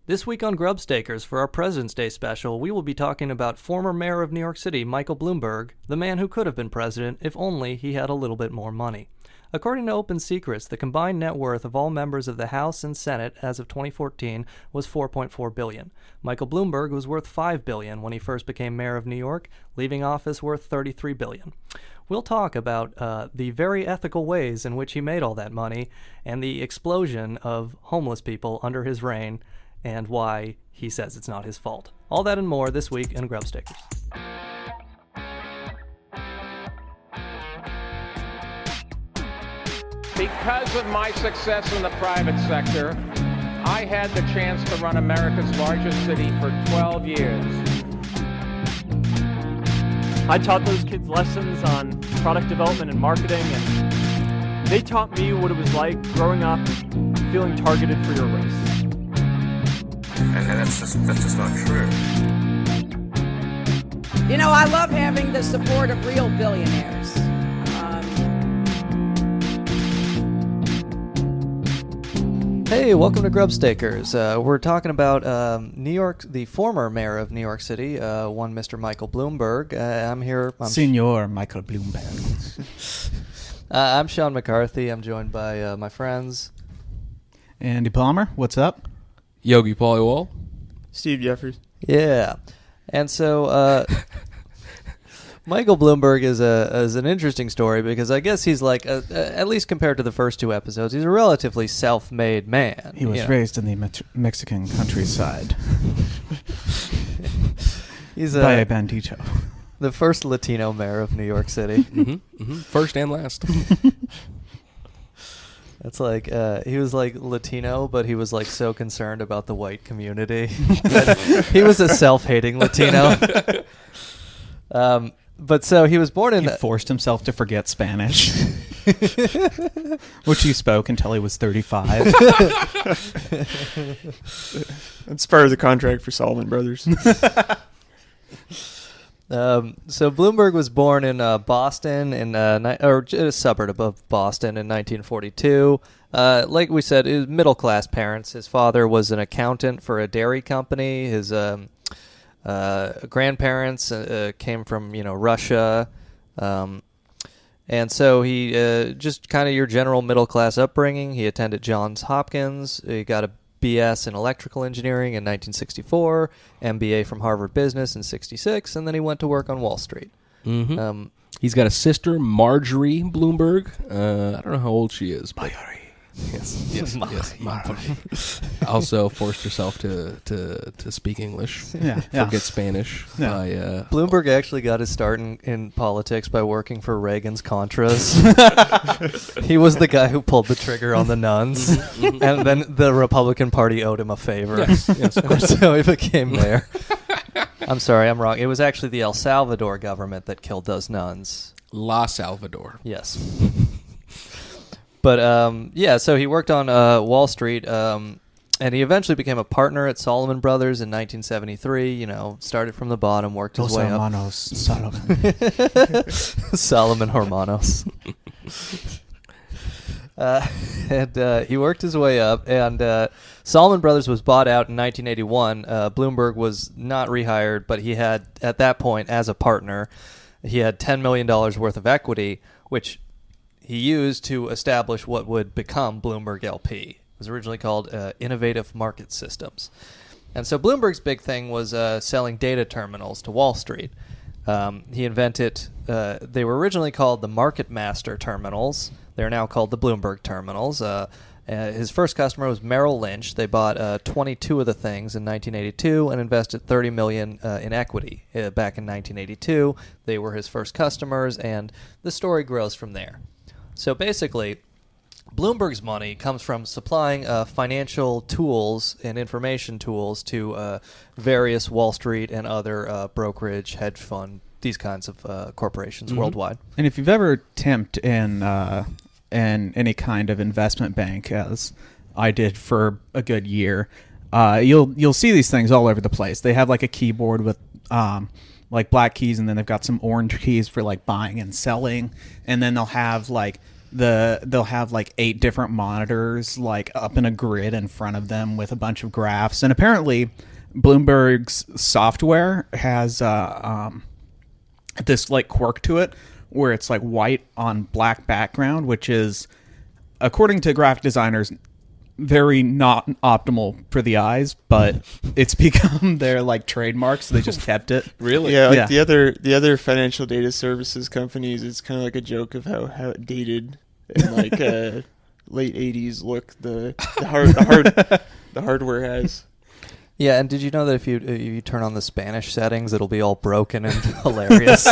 This week on Grubstakers, for our President's Day special, we will be talking about former mayor of New York City, Michael Bloomberg, the man who could have been president if only he had a little bit more money. According to Open Secrets, the combined net worth of all members of the House and Senate as of 2014 was $4.4 billion. Michael Bloomberg was worth $5 billion when he first became mayor of New York, leaving office worth $33 billion. We'll talk about the very ethical ways in which he made all that money and the explosion of homeless people under his reign, and why he says it's not his fault. All that and more this week in Grubstakers. Because of my success in the private sector, I had the chance to run America's largest city for 12 years. I taught those kids lessons on product development and marketing, and they taught me what it was like growing up feeling targeted for your race. And that's just not true. You know, I love having the support of real billionaires. Hey, welcome to Grubstakers. We're talking about New York, the former mayor of New York City, one Mr. Michael Bloomberg. I'm here. Senor Michael Bloomberg. I'm Sean McCarthy. I'm joined by my friends. Andy Palmer, what's up? Yogi Pollywall. Steve Jeffers. Yeah. And so Michael Bloomberg is an interesting story because I guess he's like, at least compared to the first two episodes, he's a relatively self-made man. He was raised in the Mexican countryside. He's by a bandito. The first Latino mayor of New York City. First and last. It's like he was like Latino, but he was like so concerned about the white community. He was a self-hating Latino. But so he was born in... He forced himself to forget Spanish, which he spoke until he was 35. That's part of the contract for Solomon Brothers. So Bloomberg was born in Boston, or a suburb of Boston in 1942. Like we said, his middle-class parents. His father was an accountant for a dairy company. His grandparents came from, Russia. And so he just kind of your general middle-class upbringing. He attended Johns Hopkins. He got a BS in electrical engineering in 1964, MBA from Harvard Business in 66, and then he went to work on Wall Street. Mm-hmm. He's got a sister, Marjorie Bloomberg. I don't know how old she is. Marjorie. Yes, Marjorie. Also forced herself to speak English. Forget Spanish. Yeah. Bloomberg actually got his start in politics by working for Reagan's Contras. He was the guy who pulled the trigger on the nuns, and then the Republican Party owed him a favor. Yes, so he became mayor. I'm sorry, I'm wrong. It was actually the El Salvador government that killed those nuns. La Salvador. Yes. But, so he worked on Wall Street, and he eventually became a partner at Solomon Brothers in 1973, started from the bottom, worked his way up. Solomon. Solomon Hermanos. And he worked his way up, and Solomon Brothers was bought out in 1981. Bloomberg was not rehired, but he had, at that point, as a partner, he had $10 million worth of equity, which he used to establish what would become Bloomberg LP. It was originally called Innovative Market Systems. And so Bloomberg's big thing was selling data terminals to Wall Street. He invented, they were originally called the Market Master terminals. They're now called the Bloomberg terminals. His first customer was Merrill Lynch. They bought 22 of the things in 1982 and invested $30 million in equity back in 1982. They were his first customers, and the story grows from there. So basically, Bloomberg's money comes from supplying financial tools and information tools to various Wall Street and other brokerage, hedge fund, these kinds of corporations worldwide. And if you've ever temped in any kind of investment bank, as I did for a good year, you'll see these things all over the place. They have like a keyboard with like black keys, and then they've got some orange keys for like buying and selling, and then they'll have like they'll have like 8 different monitors like up in a grid in front of them with a bunch of graphs. And apparently Bloomberg's software has this like quirk to it where it's like white on black background, which is, according to graphic designers, very not optimal for the eyes, but it's become their like trademark, so they just kept it. Really? Yeah, like Yeah. the other financial data services companies, it's kind of like a joke of how dated and like late 80s look the hardware has. Yeah, and did you know that if you turn on the Spanish settings, it'll be all broken and hilarious?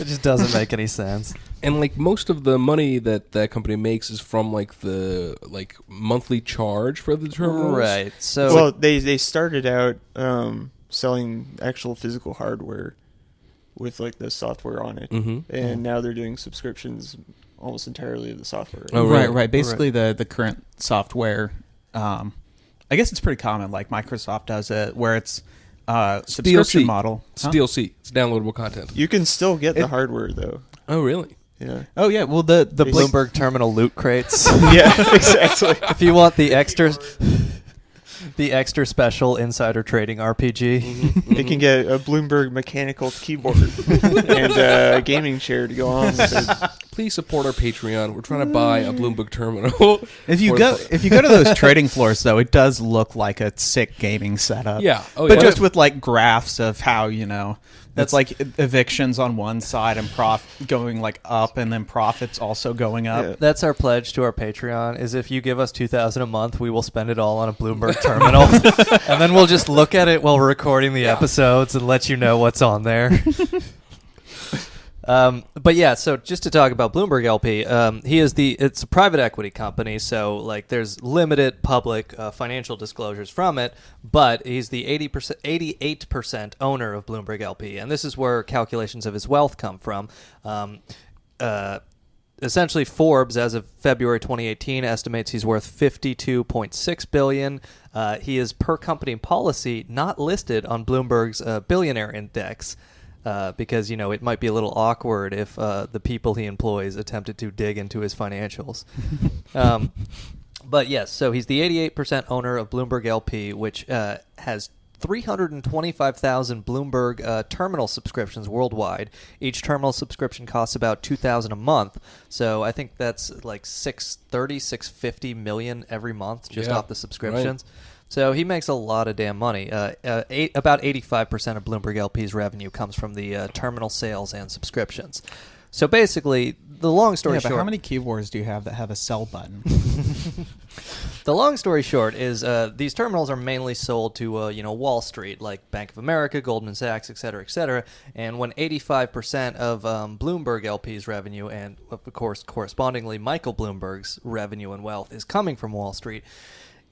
It just doesn't make any sense. And like most of the money that company makes is from like the monthly charge for the terminals. Right. So Well, they started out selling actual physical hardware with like the software on it, and now they're doing subscriptions almost entirely of the software. Oh, really? Right. Basically, the current software, I guess it's pretty common. Like Microsoft does it, where it's subscription DLC. model. It's DLC. It's downloadable content. You can still get the hardware though. Oh, really? Yeah. Oh yeah. Well, the Bloomberg terminal loot crates. Yeah, exactly. If you want the extra special insider trading RPG, You can get a Bloomberg mechanical keyboard and a gaming chair to go on with it. Please support our Patreon. We're trying to buy a Bloomberg terminal. If you go to those trading floors, though, it does look like a sick gaming setup. Yeah. Oh, but yeah. just with like graphs of how that's like evictions on one side and going like up, and then profits also going up. Yeah. that's our pledge to our Patreon. Is if you give us $2,000 a month, we will spend it all on a Bloomberg terminal, and then we'll just look at it while we're recording the episodes and let you know what's on there. But yeah, so just to talk about Bloomberg LP, it's a private equity company, so like there's limited public financial disclosures from it, but he's the 88% owner of Bloomberg LP, and this is where calculations of his wealth come from. Essentially, Forbes, as of February 2018, estimates he's worth $52.6 billion. He is, per company policy, not listed on Bloomberg's billionaire index. Because, it might be a little awkward if the people he employs attempted to dig into his financials. But yes, so he's the 88% owner of Bloomberg LP, which has 325,000 Bloomberg terminal subscriptions worldwide. Each terminal subscription costs about $2,000 a month. So I think that's like $650 million every month just off the subscriptions. Right. So he makes a lot of damn money. About 85% of Bloomberg LP's revenue comes from the terminal sales and subscriptions. So basically, the long story short... but how many keyboards do you have that have a sell button? The long story short is these terminals are mainly sold to Wall Street, like Bank of America, Goldman Sachs, et cetera, and when 85% of Bloomberg LP's revenue and, of course, correspondingly Michael Bloomberg's revenue and wealth is coming from Wall Street,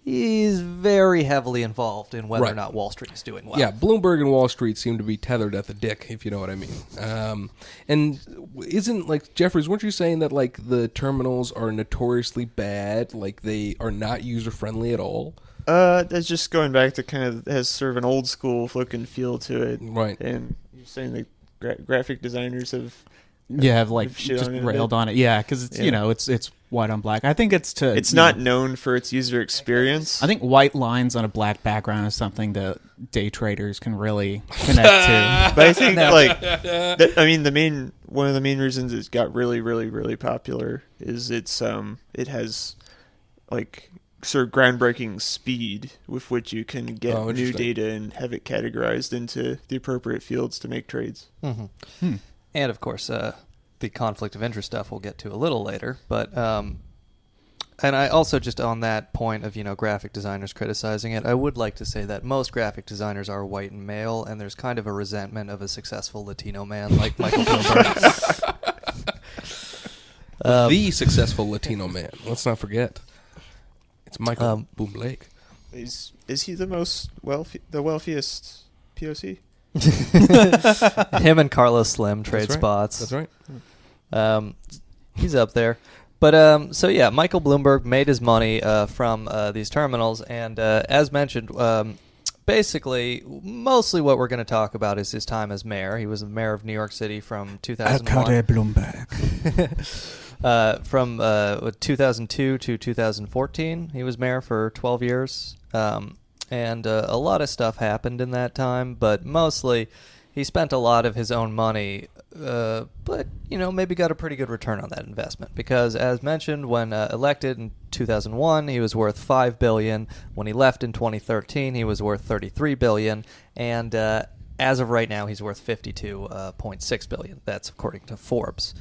he's very heavily involved in whether or not Wall Street is doing well. Yeah, Bloomberg and Wall Street seem to be tethered at the dick, if you know what I mean. And isn't, like, Jeffries, weren't you saying that, like, the terminals are notoriously bad? Like, they are not user-friendly at all? That's just going back to kind of has sort of an old school look and feel to it. Right. And you're saying that graphic designers have Just railed on it. Yeah, because it's it's white on black. I think it's not known for its user experience. I think white lines on a black background is something that day traders can really connect to. But I think one of the main reasons it's got really, really, really popular is it has like sort of groundbreaking speed with which you can get new data and have it categorized into the appropriate fields to make trades. Mm-hmm. And, of course, the conflict of interest stuff we'll get to a little later. But and I also, just on that point of, graphic designers criticizing it, I would like to say that most graphic designers are white and male, and there's kind of a resentment of a successful Latino man like Michael Bloomberg. The successful Latino man. Let's not forget. It's Michael Bloomberg. Is he the wealthiest POC? Him and Carlos Slim trade spots. That's right. He's up there. But so yeah, Michael Bloomberg made his money from these terminals, and as mentioned, basically, mostly what we're going to talk about is his time as mayor. He was the mayor of New York City from 2001. Bloomberg. From 2002 to 2014, he was mayor for 12 years. And a lot of stuff happened in that time, but mostly he spent a lot of his own money, but, maybe got a pretty good return on that investment. Because, as mentioned, when elected in 2001, he was worth $5 billion. When he left in 2013, he was worth $33 billion. And as of right now, he's worth $52.6 billion. That's according to Forbes.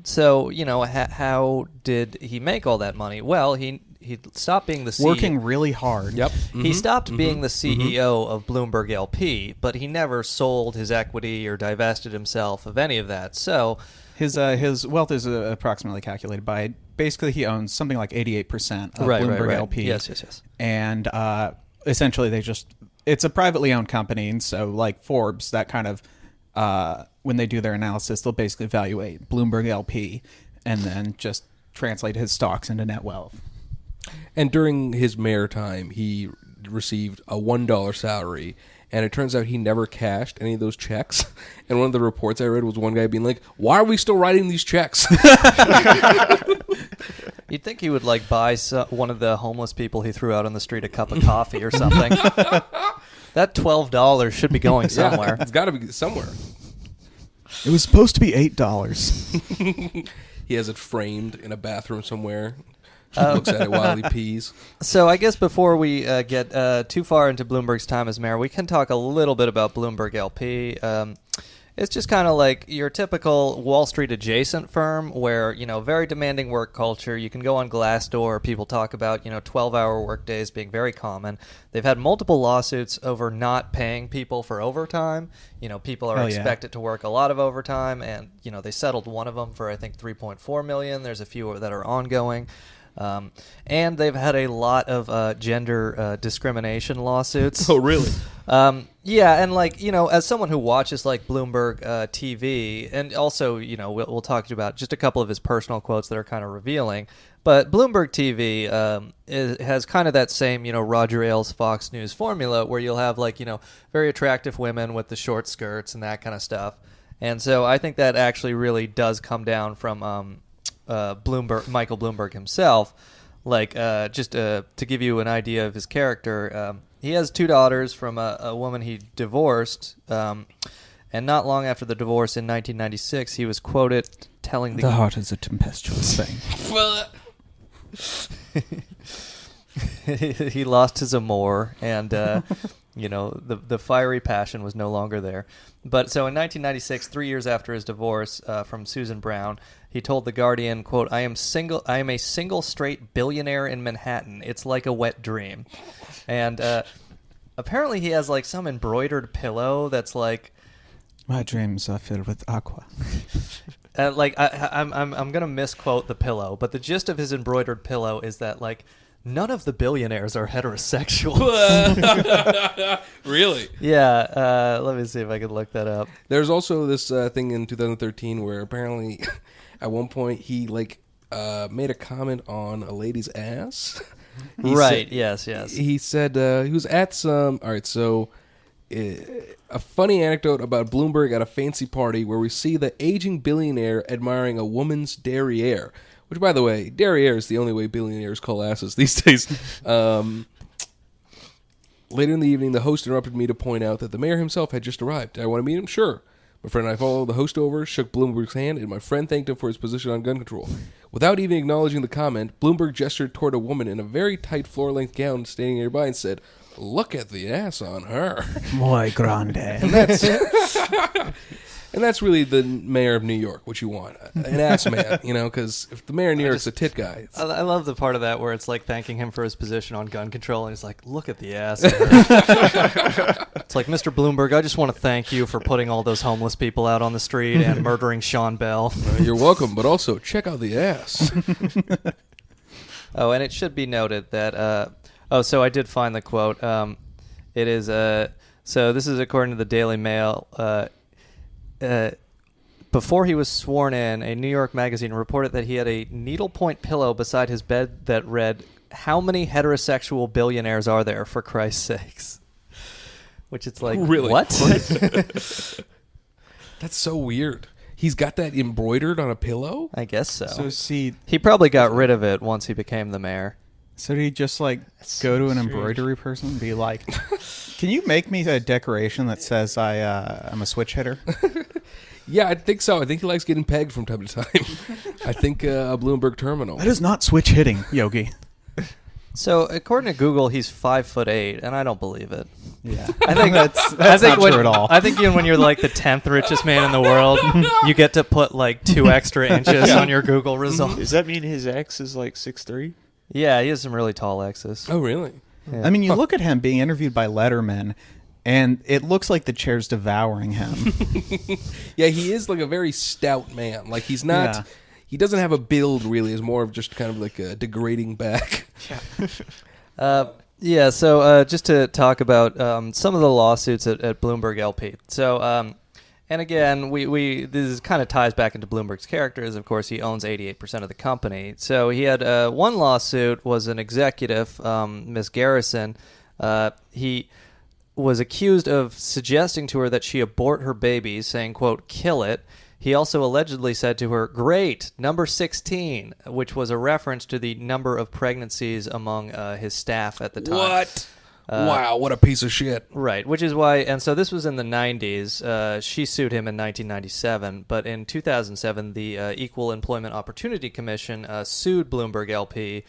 So, how did he make all that money? Well, he stopped being the CEO. Working really hard. Yep. He stopped being the CEO of Bloomberg LP, but he never sold his equity or divested himself of any of that. So his wealth is approximately calculated by, basically he owns something like 88% of Bloomberg LP. Yes. And essentially it's a privately owned company, and so like Forbes, that kind of when they do their analysis, they'll basically evaluate Bloomberg LP and then just translate his stocks into net wealth. And during his mayor time, he received a $1 salary, and it turns out he never cashed any of those checks. And one of the reports I read was one guy being like, "Why are we still writing these checks?" You'd think he would buy one of the homeless people he threw out on the street a cup of coffee or something. That $12 should be going somewhere. Yeah, it's got to be somewhere. It was supposed to be $8. He has it framed in a bathroom somewhere. Looks at it while he pees. So I guess before we get too far into Bloomberg's time as mayor, we can talk a little bit about Bloomberg LP. It's just kind of like your typical Wall Street adjacent firm where, very demanding work culture. You can go on Glassdoor. People talk about, 12-hour work days being very common. They've had multiple lawsuits over not paying people for overtime. People are expected to work a lot of overtime, and, they settled one of them for, I think, $3.4 million. There's a few that are ongoing. And they've had a lot of gender discrimination lawsuits. Oh, really? Yeah, and as someone who watches Bloomberg TV, and also we'll talk about just a couple of his personal quotes that are kind of revealing. But Bloomberg TV has kind of that same Roger Ailes Fox News formula where you'll have very attractive women with the short skirts and that kind of stuff. And so I think that actually really does come down from Michael Bloomberg himself. Just to give you an idea of his character, he has two daughters from a woman he divorced, and not long after the divorce in 1996, he was quoted telling the heart is a tempestuous thing. Well, he lost his amour, and the fiery passion was no longer there. But so in 1996, 3 years after his divorce from Susan Brown, he told The Guardian, quote, I am a single straight billionaire in Manhattan. It's like a wet dream. And apparently he has some embroidered pillow that's my dreams are filled with aqua. I'm gonna misquote the pillow, but the gist of his embroidered pillow is that none of the billionaires are heterosexual. Really? Yeah. Let me see if I can look that up. There's also this thing in 2013 where apparently at one point he made a comment on a lady's ass. Yes. He said he was at some... All right, so a funny anecdote about Bloomberg at a fancy party where we see the aging billionaire admiring a woman's derriere. Which, by the way, derriere is the only way billionaires call asses these days. Later in the evening, the host interrupted me to point out that the mayor himself had just arrived. Did I want to meet him? Sure. My friend and I followed the host over, shook Bloomberg's hand, and my friend thanked him for his position on gun control. Without even acknowledging the comment, Bloomberg gestured toward a woman in a very tight floor-length gown standing nearby and said, "Look at the ass on her." Muy grande. And that's really the mayor of New York, what you want. An ass man, because if the mayor of New York's a tit guy. I love the part of that where it's thanking him for his position on gun control, and he's like, look at the ass. It's like, Mr. Bloomberg, I just want to thank you for putting all those homeless people out on the street and murdering Sean Bell. You're welcome, but also check out the ass. Oh, and it should be noted that, so I did find the quote. It is, so this is according to the Daily Mail. Before he was sworn in, a New York magazine reported that he had a needlepoint pillow beside his bed that read, "How many heterosexual billionaires are there, for Christ's sakes?" Which it's really? What? That's so weird. He's got that embroidered on a pillow? I guess so. So see, he probably got rid of it once he became the mayor. so did he just like go to an embroidery person and be like, "Can you make me a decoration that says I'm a switch hitter?" Yeah, I think so. I think he likes getting pegged from time to time. I think a Bloomberg terminal. That is not switch hitting, Yogi. So according to Google, he's 5'8", and I don't believe it. Yeah, I think that's not true at all. I think even when you're like the 10th richest man in the world, you get to put like 2 extra inches on your Google results. Does that mean his ex is like 6'3"? Yeah, he has some really tall exes. Oh, really? Yeah. I mean, you look at him being interviewed by Letterman, and it looks like the chair's devouring him. Yeah, he is like a very stout man. Like he's not. Yeah. He doesn't have a build really. It's more of just kind of like a degrading back. Yeah, so just to talk about some of the lawsuits at Bloomberg LP. So, and again, we this kind of ties back into Bloomberg's characters. Of course, he owns 88% of the company. So he had one lawsuit was an executive, Ms. Garrison. He was accused of suggesting to her that she abort her baby, saying, quote, "kill it." He also allegedly said to her, "Great, number 16," which was a reference to the number of pregnancies among his staff at the time. What? Wow, what a piece of shit. Right, which is why, and so this was in the 90s. She sued him in 1997, but in 2007, the Equal Employment Opportunity Commission sued Bloomberg LP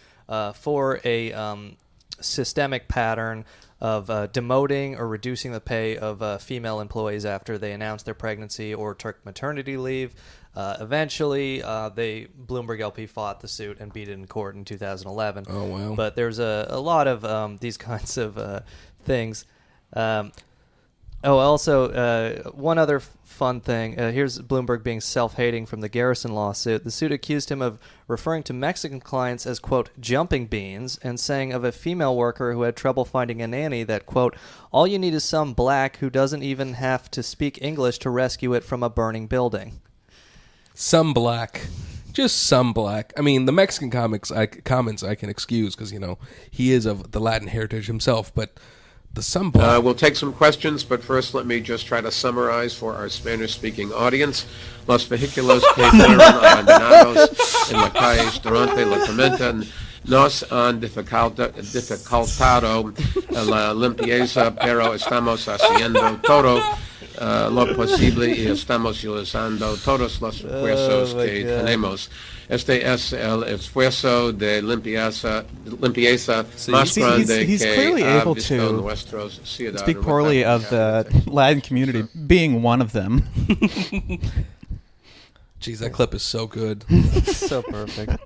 for a systemic pattern of demoting or reducing the pay of female employees after they announced their pregnancy or took maternity leave. Eventually, Bloomberg LP fought the suit and beat it in court in 2011. Oh, wow. But there's a lot of these kinds of things. Also, one other fun thing. Here's Bloomberg being self-hating from the Garrison lawsuit. The suit accused him of referring to Mexican clients as, quote, jumping beans, and saying of a female worker who had trouble finding a nanny that, quote, all you need is some black who doesn't even have to speak English to rescue it from a burning building. Some black. Just some black. I mean, the Mexican comments I can excuse because, he is of the Latin heritage himself, but the some black. We'll take some questions, but first let me just try to summarize for our Spanish-speaking audience. Los vehículos que fueron abandonados en la calle durante la tormenta nos han dificultado la limpieza, pero estamos haciendo todo lo posible y estamos utilizando todos los esfuerzos que tenemos. Este es el esfuerzo de limpieza más grande he's que clearly ha able visto to nuestros ciudadanos. speak poorly of the Latin community, being one of them. Jeez, that clip is so good. So perfect.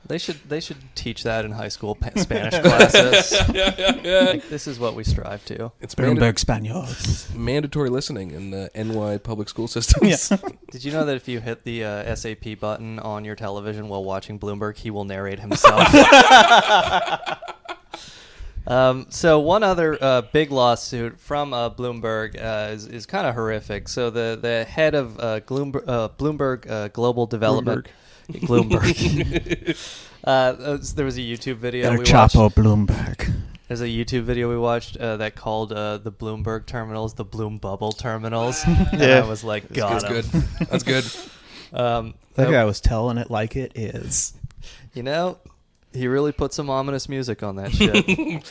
They should teach that in high school Spanish classes. Yeah. Like, this is what we strive to. It's Bloomberg Spaniel. mandatory listening in the NY public school systems. Yeah. Did you know that if you hit the SAP button on your television while watching Bloomberg, he will narrate himself? So one other big lawsuit from Bloomberg is kind of horrific. So the head of Bloomberg Global Development, Bloomberg. There was a YouTube video we watched. Chapo Bloomberg. There's a YouTube video we watched that called the Bloomberg terminals the Bloom Bubble terminals. And I was like, That's good. That's good. That guy was telling it like it is. He really put some ominous music on that shit.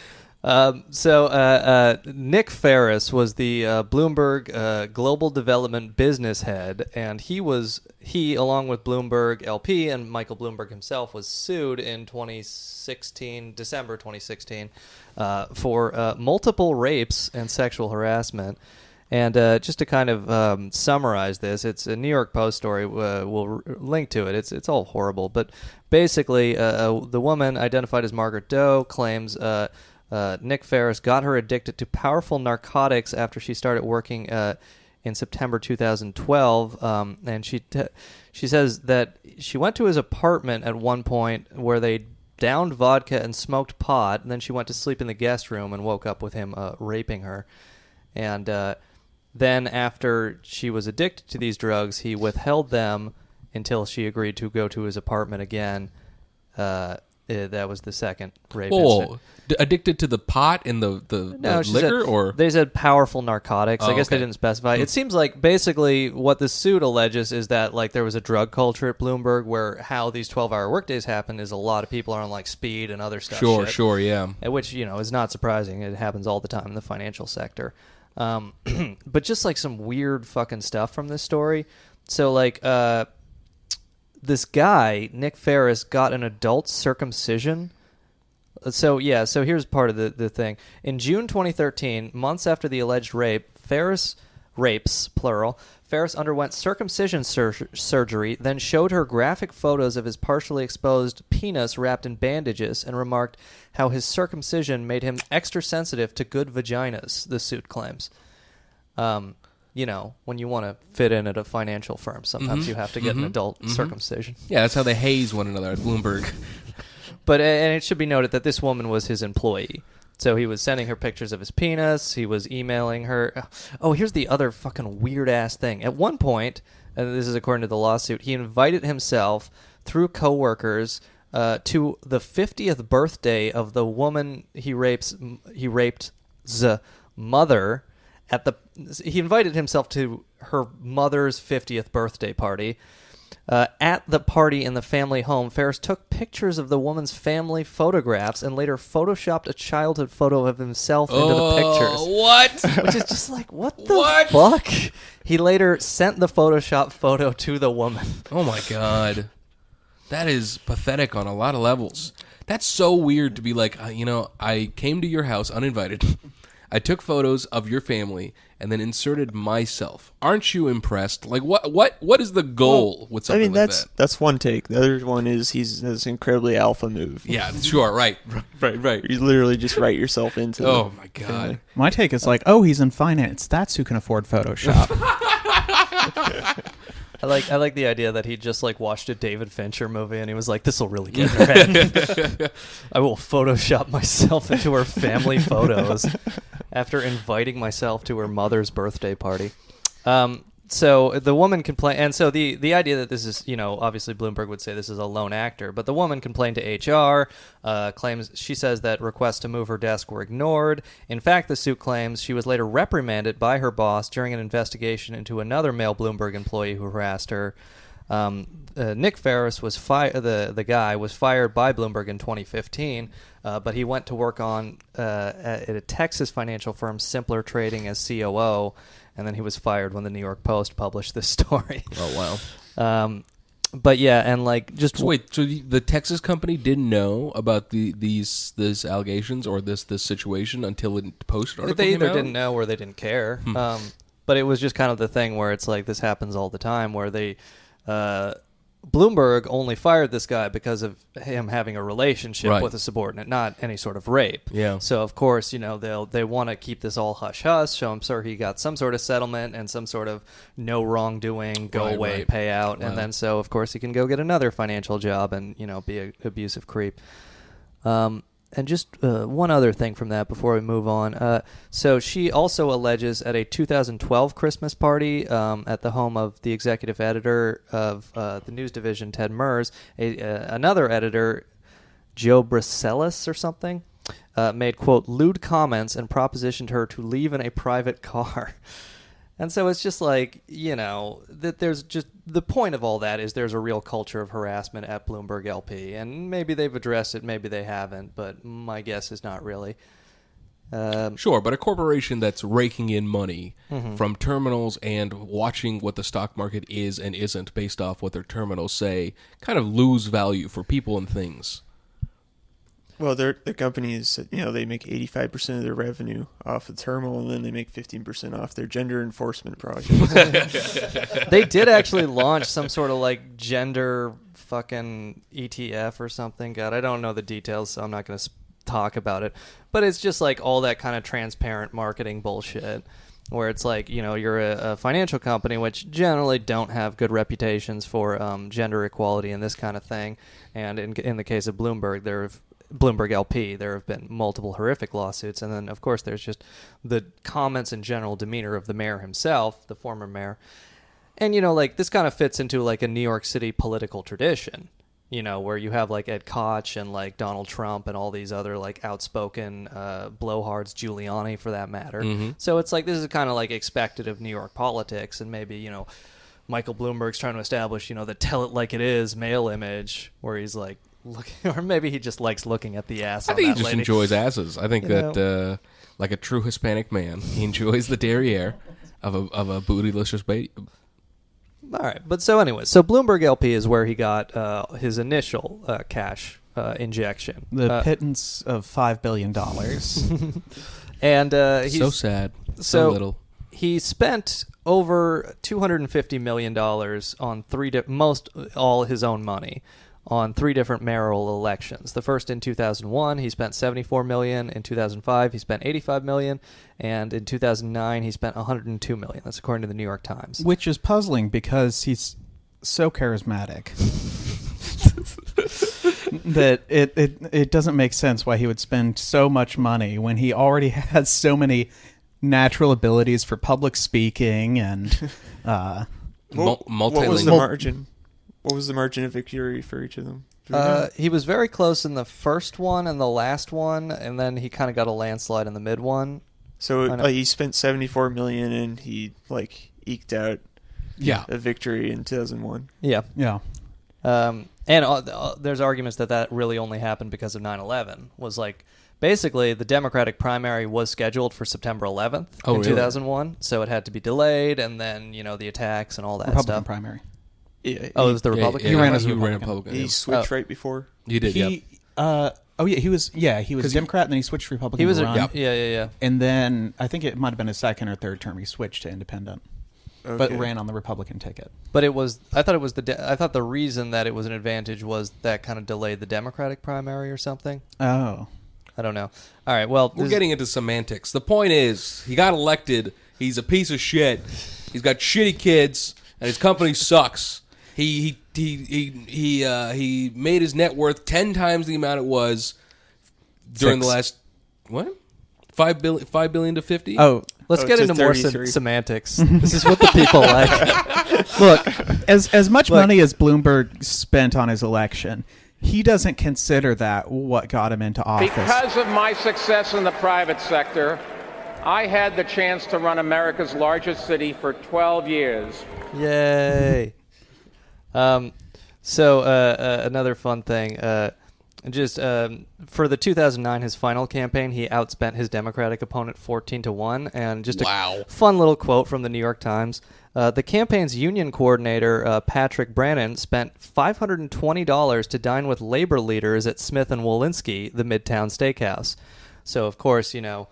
Nick Ferris was the Bloomberg Global Development business head, and he, along with Bloomberg LP and Michael Bloomberg himself, was sued in December 2016, for multiple rapes and sexual harassment. And just to kind of summarize this, it's a New York Post story. We'll link to it. It's all horrible. But basically, the woman identified as Margaret Doe claims Nick Ferris got her addicted to powerful narcotics after she started working in September 2012. And she says that she went to his apartment at one point where they downed vodka and smoked pot. And then she went to sleep in the guest room and woke up with him raping her. And then after she was addicted to these drugs, he withheld them until she agreed to go to his apartment again. that was the second rape Oh, incident. addicted to the pot and the liquor, or they said powerful narcotics. I guess they okay. didn't specify. It seems like basically what the suit alleges is that like there was a drug culture at Bloomberg where how these 12-hour workdays happen is a lot of people are on like speed and other stuff. Sure, yeah. Which is not surprising. It happens all the time in the financial sector. But just like some weird fucking stuff from this story. So like this guy Nick Ferris got an adult circumcision. So here's part of the thing. In June 2013, months after the alleged rapes, plural, Ferris underwent circumcision surgery, then showed her graphic photos of his partially exposed penis wrapped in bandages and remarked how his circumcision made him extra sensitive to good vaginas, the suit claims. When you want to fit in at a financial firm, sometimes you have to get an adult circumcision. Yeah, that's how they haze one another at Bloomberg. But and it should be noted that this woman was his employee. So he was sending her pictures of his penis. He was emailing her. Oh, here's the other fucking weird-ass thing. At one point, and this is according to the lawsuit, he invited himself through coworkers to the 50th birthday of the woman he raped's mother. He invited himself to her mother's 50th birthday party. At the party in the family home, Ferris took pictures of the woman's family photographs and later photoshopped a childhood photo of himself into the pictures. What? Which is just like, what the fuck? He later sent the Photoshop photo to the woman. Oh my God. That is pathetic on a lot of levels. That's so weird to be like, I came to your house uninvited. I took photos of your family and then inserted myself. Aren't you impressed? Like, what is the goal with something like that? That's one take. The other one is he's this incredibly alpha move. Yeah, sure, right. You literally just write yourself into. Oh my God. Family. My take is like, he's in finance. That's who can afford Photoshop. I like the idea that he just like watched a David Fincher movie and he was like, this will really get in her head. I will Photoshop myself into her family photos after inviting myself to her mother's birthday party. So the woman complained, and so the idea that this is, obviously Bloomberg would say this is a lone actor, but the woman complained to HR, she says that requests to move her desk were ignored. In fact, the suit claims she was later reprimanded by her boss during an investigation into another male Bloomberg employee who harassed her. Nick Ferris was the guy was fired by Bloomberg in 2015, but he went to work at a Texas financial firm, Simpler Trading, as COO. And then he was fired when the New York Post published this story. Oh, wow. But yeah, and like just... So wait, so the Texas company didn't know about these allegations or this situation until the Post article They either came out? didn't know or they didn't care. But it was just kind of the thing where it's like this happens all the time where they... Bloomberg only fired this guy because of him having a relationship with a subordinate, not any sort of rape. Yeah. So of course, they want to keep this all hush hush. So I'm sure he got some sort of settlement and some sort of no wrongdoing, go away payout, and then so of course he can go get another financial job and be an abusive creep. And just one other thing from that before we move on. So she also alleges at a 2012 Christmas party at the home of the executive editor of the news division, Ted Mers, another editor, Joe Briselis or something, made, quote, lewd comments and propositioned her to leave in a private car. And so it's just like, that there's just the point of all that is there's a real culture of harassment at Bloomberg LP. And maybe they've addressed it, maybe they haven't, but my guess is not really. Sure, but a corporation that's raking in money from terminals and watching what the stock market is and isn't based off what their terminals say kind of lose value for people and things. Well, their companies, they make 85% of their revenue off the terminal, and then they make 15% off their gender enforcement projects. They did actually launch some sort of like gender fucking ETF or something. God, I don't know the details, so I'm not going to talk about it. But it's just like all that kind of transparent marketing bullshit, where it's like, you're a financial company, which generally don't have good reputations for gender equality and this kind of thing. And in the case of Bloomberg LP, there have been multiple horrific lawsuits, and then of course there's just the comments and general demeanor of the mayor himself, the former mayor. And like this kind of fits into like a New York City political tradition. where you have like Ed Koch and like Donald Trump and all these other like outspoken blowhards, Giuliani for that matter. So it's like this is kind of like expected of New York politics, and maybe Michael Bloomberg's trying to establish the tell it like it is male image, where he's like looking, or maybe he just likes looking at the ass. I think he just enjoys asses. I think that like a true Hispanic man, he enjoys the derriere of a bootylicious baby. All right, but so anyway, so Bloomberg LP is where he got his initial cash injection. The pittance of $5 billion. And he's so sad, so little. He spent over $250 million on all his own money on 3 different mayoral elections. The first in 2001, he spent $74 million. In 2005, he spent $85 million. And in 2009, he spent $102 million. That's according to the New York Times. Which is puzzling because he's so charismatic that it doesn't make sense why he would spend so much money when he already has so many natural abilities for public speaking and What was the margin? What was the margin of victory for each of them? He was very close in the first one and the last one, and then he kind of got a landslide in the mid one. So he spent $74 million and he eked out a victory in 2001. Yeah. Yeah. And there's arguments that really only happened because of 9/11. Was basically the Democratic primary was scheduled for September 11th in 2001, so it had to be delayed, and then the attacks and all that Republican stuff. primary. Yeah, it was the Republican. He ran as a Republican. He switched right before. You did. He was Democrat, and then he switched to Republican. He was to run. Yeah. And then I think it might have been his second or third term. He switched to independent, but ran on the Republican ticket. But I thought the reason that it was an advantage was that kind of delayed the Democratic primary or something. Oh, I don't know. All right. Well, we're getting into semantics. The point is, he got elected. He's a piece of shit. He's got shitty kids, and his company sucks. He made his net worth 10 times the amount it was during the last $5 billion to 50. Oh, let's get into more semantics. This is what the people like. Look, as much money as Bloomberg spent on his election, he doesn't consider that what got him into office. Because of my success in the private sector, I had the chance to run America's largest city for 12 years. Yay. Another fun thing, for the 2009, his final campaign, he outspent his Democratic opponent 14-1, and just a fun little quote from the New York Times. The campaign's union coordinator, Patrick Brannon, spent $520 to dine with labor leaders at Smith & Wolinski, the Midtown Steakhouse. So, of course, a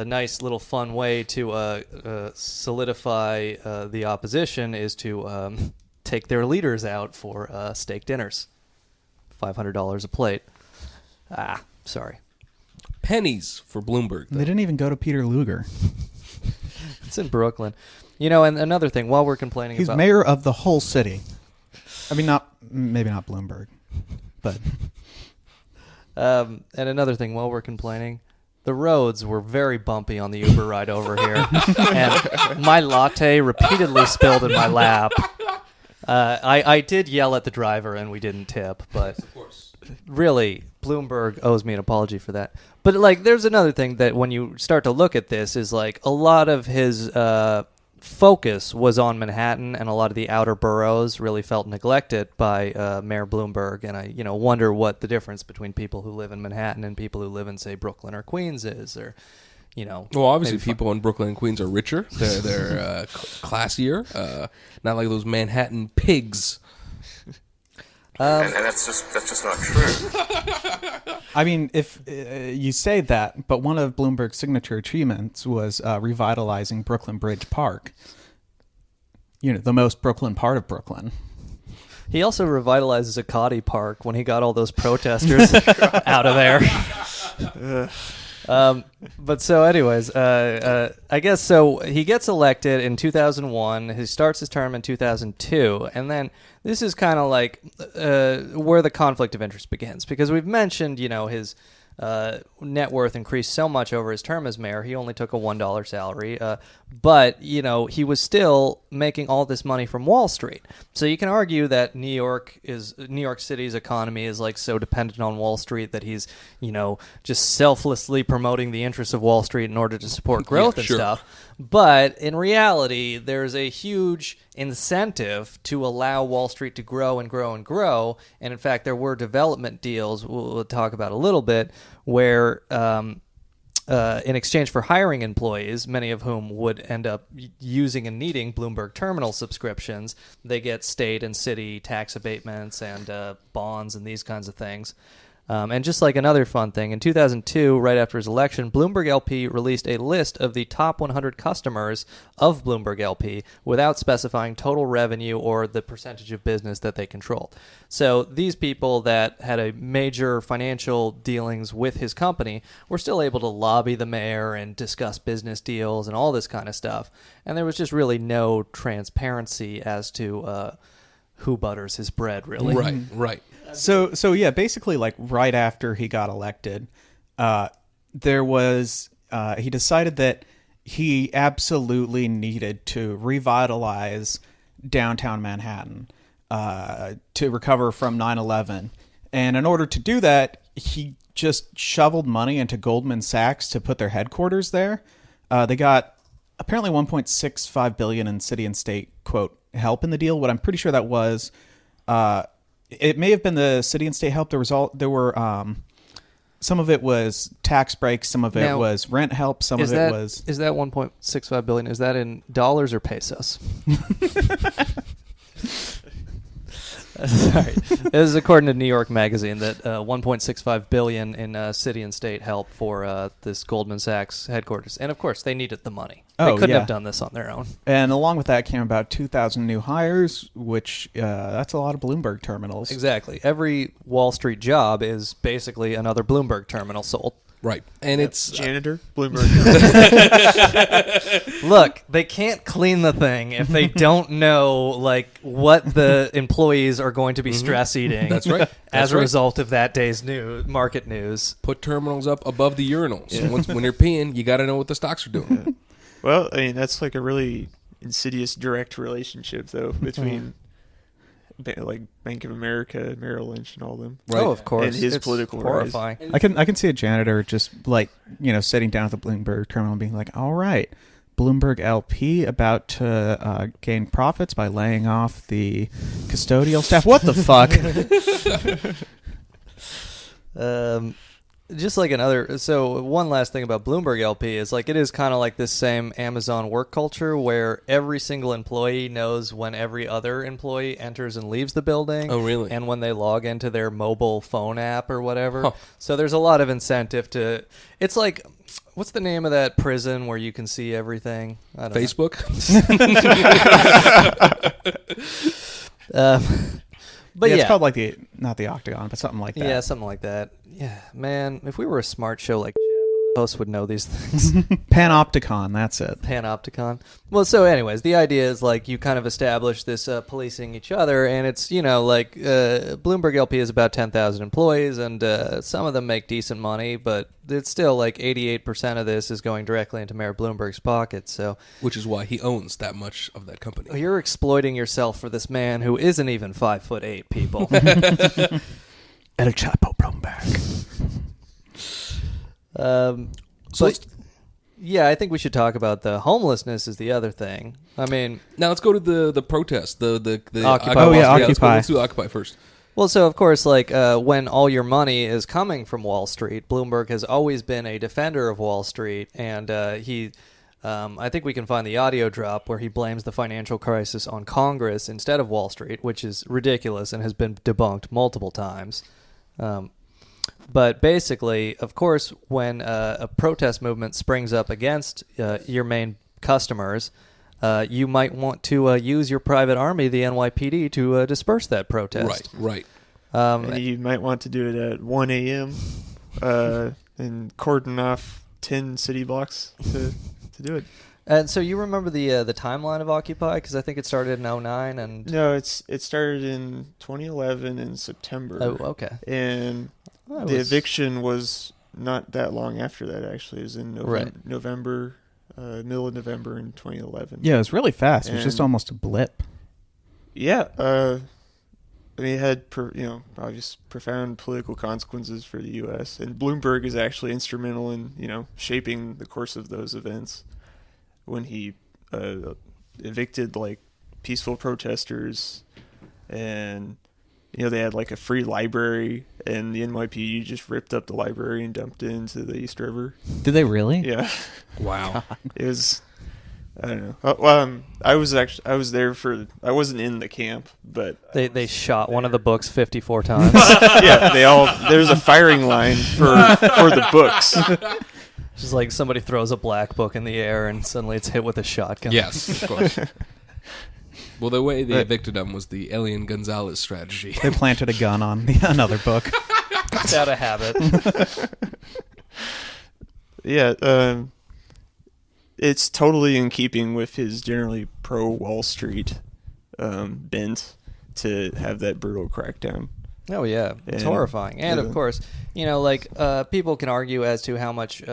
nice little fun way to solidify the opposition is to take their leaders out for steak dinners. $500 a plate. Sorry. Pennies for Bloomberg, though. They didn't even go to Peter Luger. It's in Brooklyn. And another thing, while we're complaining He's mayor of the whole city. I mean, maybe not Bloomberg, but... and another thing, while we're complaining, the roads were very bumpy on the Uber ride over here, and my latte repeatedly spilled in my lap. I did yell at the driver, and we didn't tip, but really, Bloomberg owes me an apology for that. But there's another thing that when you start to look at this is a lot of his focus was on Manhattan, and a lot of the outer boroughs really felt neglected by Mayor Bloomberg. And I wonder what the difference between people who live in Manhattan and people who live in, say, Brooklyn or Queens is, or well, obviously people in Brooklyn and Queens are richer. They're classier. Not like those Manhattan pigs. And that's just not true. I mean, if you say that, but one of Bloomberg's signature achievements was revitalizing Brooklyn Bridge Park. The most Brooklyn part of Brooklyn. He also revitalized Zuccotti Park when he got all those protesters out of there. But so anyways, I guess so he gets elected in 2001. He starts his term in 2002. And then this is kind of where the conflict of interest begins, because we've mentioned, his net worth increased so much over his term as mayor. He only took a $1 salary, but he was still making all this money from Wall Street. So you can argue that New York City's economy is like so dependent on Wall Street that he's just selflessly promoting the interests of Wall Street in order to support growth and stuff. But in reality, there's a huge incentive to allow Wall Street to grow and grow and grow. And in fact, there were development deals we'll talk about a little bit where in exchange for hiring employees, many of whom would end up using and needing Bloomberg terminal subscriptions, they get state and city tax abatements and bonds and these kinds of things. And just like another fun thing, in 2002, right after his election, Bloomberg LP released a list of the top 100 customers of Bloomberg LP without specifying total revenue or the percentage of business that they controlled. So these people that had a major financial dealings with his company were still able to lobby the mayor and discuss business deals and all this kind of stuff. And there was just really no transparency as to who butters his bread, really. Right. So yeah, basically, like right after he got elected, there was he decided that he absolutely needed to revitalize downtown Manhattan to recover from 9/11, and in order to do that, he just shoveled money into Goldman Sachs to put their headquarters there. They got apparently $1.65 billion in city and state quote help in the deal. What I'm pretty sure that was. It may have been the city and state help. There were some of it was tax breaks, some of it was rent help, some of it was. Is that 1.65 billion? Is that in dollars or pesos? Sorry, this is according to New York Magazine that 1.65 billion in city and state help for this Goldman Sachs headquarters, and of course they needed the money. They couldn't have done this on their own. And along with that came about 2,000 new hires, which that's a lot of Bloomberg terminals. Exactly. Every Wall Street job is basically another Bloomberg terminal sold. Right. And it's janitor, Bloomberg. Look, they can't clean the thing if they don't know like what the employees are going to be stress eating. That's right. As a result of that day's market news. Put terminals up above the urinals. Yeah. When you're peeing, you got to know what the stocks are doing. Yeah. Well, I mean, that's like a really insidious direct relationship though between like Bank of America, Merrill Lynch, and all them. Right. Oh, of course. And his political horrifying. Rise. I can see a janitor just like sitting down at the Bloomberg terminal and being like, "All right, Bloomberg LP about to gain profits by laying off the custodial staff." What the fuck? Just like so one last thing about Bloomberg LP is like it is kind of like this same Amazon work culture where every single employee knows when every other employee enters and leaves the building. Oh, really? And when they log into their mobile phone app or whatever. Huh. So there's a lot of incentive to. It's like, what's the name of that prison where you can see everything? I don't Facebook. But it's called like not the Octagon, but something like that. Yeah, something like that. Yeah, man, if we were a smart show like hosts would know these things. Panopticon, that's it. Panopticon. Well, so anyways, the idea is like you kind of establish this policing each other, and it's like Bloomberg LP is about 10,000 employees, and some of them make decent money, but it's still like 88% of this is going directly into Mayor Bloomberg's pocket. So, which is why he owns that much of that company. You're exploiting yourself for this man who isn't even 5'8", people. El Chapo Bloomberg. Yeah, I think we should talk about the homelessness is the other thing. I mean, now let's go to the protest. The Occupy. Oh yeah, Occupy. Let's do Occupy first. Well, so of course, like when all your money is coming from Wall Street, Bloomberg has always been a defender of Wall Street, and I think we can find the audio drop where he blames the financial crisis on Congress instead of Wall Street, which is ridiculous and has been debunked multiple times. But basically, of course, when a protest movement springs up against your main customers, you might want to use your private army, the NYPD, to disperse that protest. Right. And you might want to do it at 1 a.m. And cordon off 10 city blocks to do it. And so you remember the timeline of Occupy? Because I think it started in 2009 and... No, it started in 2011 in September. Oh, okay. And the eviction was not that long after that, actually. It was in November, middle of November in 2011. Yeah, it was really fast. It was just almost a blip. Yeah, I mean, it had obvious profound political consequences for the U.S. and Bloomberg is actually instrumental in shaping the course of those events when he evicted like peaceful protesters, and they had like a free library, and the NYPD just ripped up the library and dumped it into the East River. Did they really? Yeah. Wow. It was. I don't know. Well, I was there I wasn't in the camp, but they shot one of the books 54 times. Yeah, there's a firing line for the books. Just like somebody throws a black book in the air and suddenly it's hit with a shotgun. Yes, of course. Well, the way they evicted him was the Elian Gonzalez strategy. They planted a gun on another book. It's out of habit. Yeah, it's totally in keeping with his generally pro-Wall Street bent to have that brutal crackdown. Oh, yeah. It's horrifying. And, of course, people can argue as to how much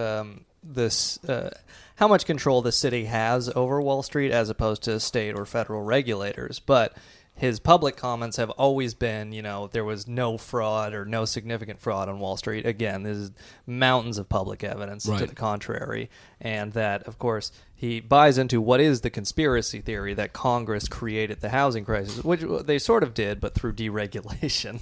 how much control the city has over Wall Street as opposed to state or federal regulators. But his public comments have always been, there was no fraud or no significant fraud on Wall Street. Again, there's mountains of public evidence to the contrary. And that, of course, he buys into what is the conspiracy theory that Congress created the housing crisis, which they sort of did, but through deregulation,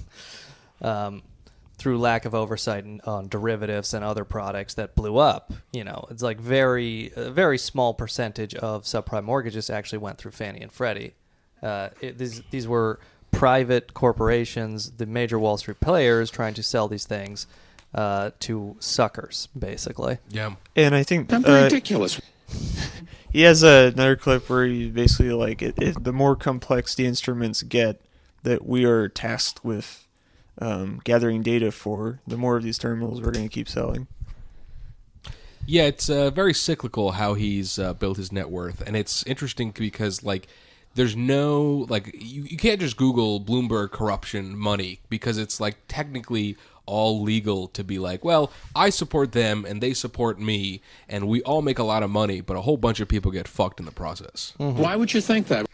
through lack of oversight on derivatives and other products that blew up. It's like a very small percentage of subprime mortgages actually went through Fannie and Freddie. These were private corporations, the major Wall Street players, trying to sell these things to suckers, basically. Yeah. And I think That's ridiculous. He has another clip where he basically the more complex the instruments get that we are tasked with gathering data for, the more of these terminals we're going to keep selling. Yeah, it's very cyclical how he's built his net worth, and it's interesting because there's no you can't just Google Bloomberg corruption money because it's technically all legal to be well, I support them and they support me and we all make a lot of money, but a whole bunch of people get fucked in the process. Mm-hmm. Why would you think that?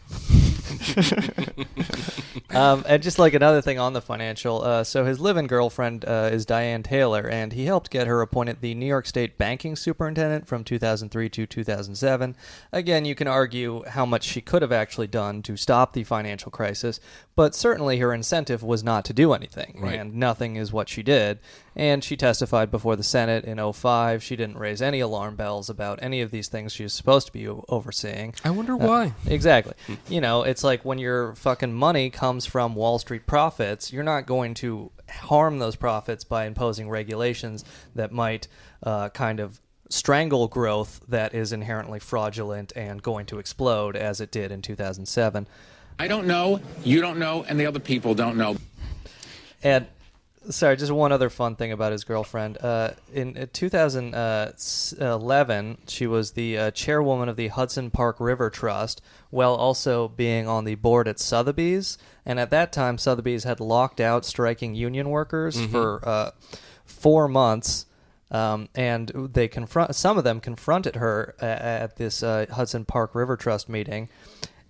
And just another thing on the financial, so his live-in girlfriend is Diane Taylor, and he helped get her appointed the New York State banking superintendent from 2003 to 2007. Again, you can argue how much she could have actually done to stop the financial crisis, but certainly her incentive was not to do anything, right. And nothing is what she did. And she testified before the Senate in 2005. She didn't raise any alarm bells about any of these things she was supposed to be overseeing. I wonder why. Exactly. It's like when your fucking money comes from Wall Street profits, you're not going to harm those profits by imposing regulations that might kind of strangle growth that is inherently fraudulent and going to explode as it did in 2007. I don't know, you don't know, and the other people don't know. And sorry, just one other fun thing about his girlfriend. In 2011, she was the chairwoman of the Hudson Park River Trust, while also being on the board at Sotheby's. And at that time, Sotheby's had locked out striking union workers for 4 months. And they some of them confronted her at this Hudson Park River Trust meeting.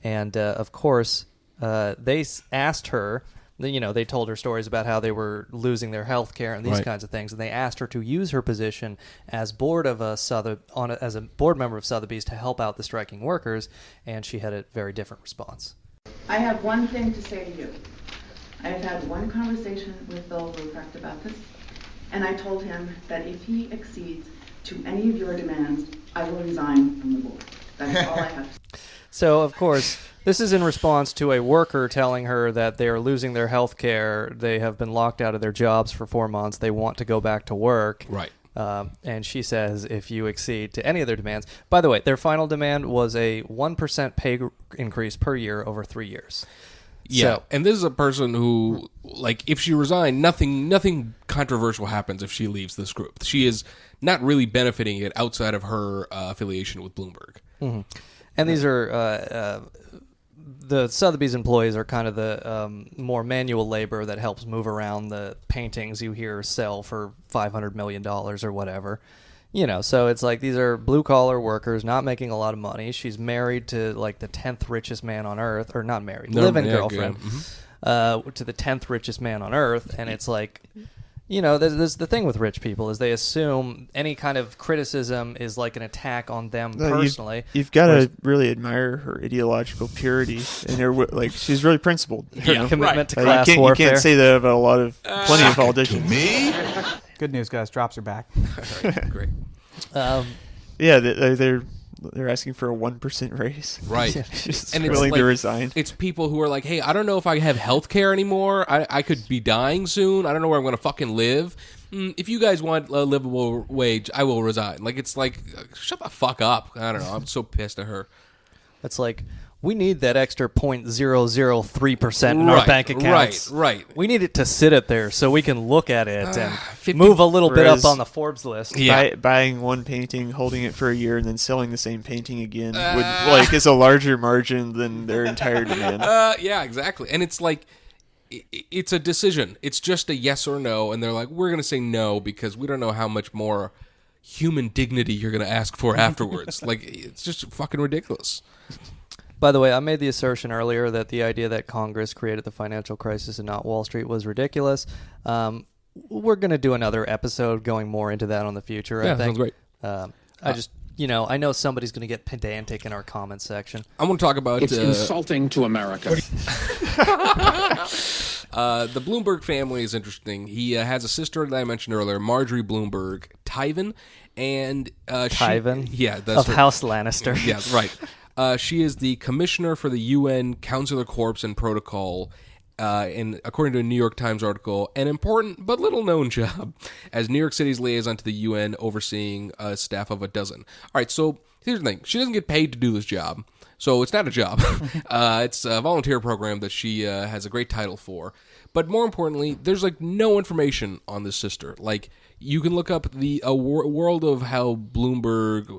And, of course, they asked her... they told her stories about how they were losing their health care and these kinds of things, and they asked her to use her position as board of as a board member of Sotheby's to help out the striking workers, and she had a very different response. I have one thing to say to you. I have had one conversation with Bill Ruprecht about this, and I told him that if he accedes to any of your demands, I will resign from the board. That's all I have to say. So, of course, this is in response to a worker telling her that they are losing their health care. They have been locked out of their jobs for 4 months. They want to go back to work. Right. And she says if you accede to any of their demands... By the way, their final demand was a 1% pay increase per year over 3 years. Yeah, so, and this is a person who, if she resigned, nothing controversial happens if she leaves this group. She is not really benefiting it outside of her affiliation with Bloomberg. Mm-hmm. And these are the Sotheby's employees are kind of the more manual labor that helps move around the paintings you hear sell for $500 million or whatever. So it's like these are blue-collar workers not making a lot of money. She's married to like the 10th richest man on earth, or not married, live-in girlfriend to the 10th richest man on earth. And it's like, there's the thing with rich people is they assume any kind of criticism is like an attack on them personally. You've got to really admire her ideological purity and her she's really principled. Commitment to class warfare. You can't say that about plenty of politicians. To me? Good news, guys. Drops are back. Great. They're asking for a 1% raise. Right. She's and willing it's to resign. It's people who are like, hey, I don't know if I have health care anymore. I could be dying soon. I don't know where I'm going to fucking live. If you guys want a livable wage, I will resign. It's like, shut the fuck up. I don't know. I'm so pissed at her. It's like, we need that extra 0.003% in our bank accounts. Right. We need it to sit it there so we can look at it and move a little bit up on the Forbes list. Buying one painting, holding it for a year, and then selling the same painting again is a larger margin than their entire demand. Yeah, exactly. And it's like, it's a decision. It's just a yes or no, and they're like, we're going to say no because we don't know how much more human dignity you're going to ask for afterwards. It's just fucking ridiculous. By the way, I made the assertion earlier that the idea that Congress created the financial crisis and not Wall Street was ridiculous. We're going to do another episode going more into that on the future, I think. Sounds great. I just, I know somebody's going to get pedantic in our comment section. I want to talk about... It's insulting to America. The Bloomberg family is interesting. He has a sister that I mentioned earlier, Marjorie Bloomberg, Tyven, and... Tyven? That's of House Lannister. Yeah, right. She is the commissioner for the UN Consular Corps and Protocol, and according to a New York Times article, an important but little-known job as New York City's liaison to the UN, overseeing a staff of a dozen. All right, so here's the thing. She doesn't get paid to do this job, so it's not a job. It's a volunteer program that she has a great title for. But more importantly, there's no information on this sister. You can look up the world of how Bloomberg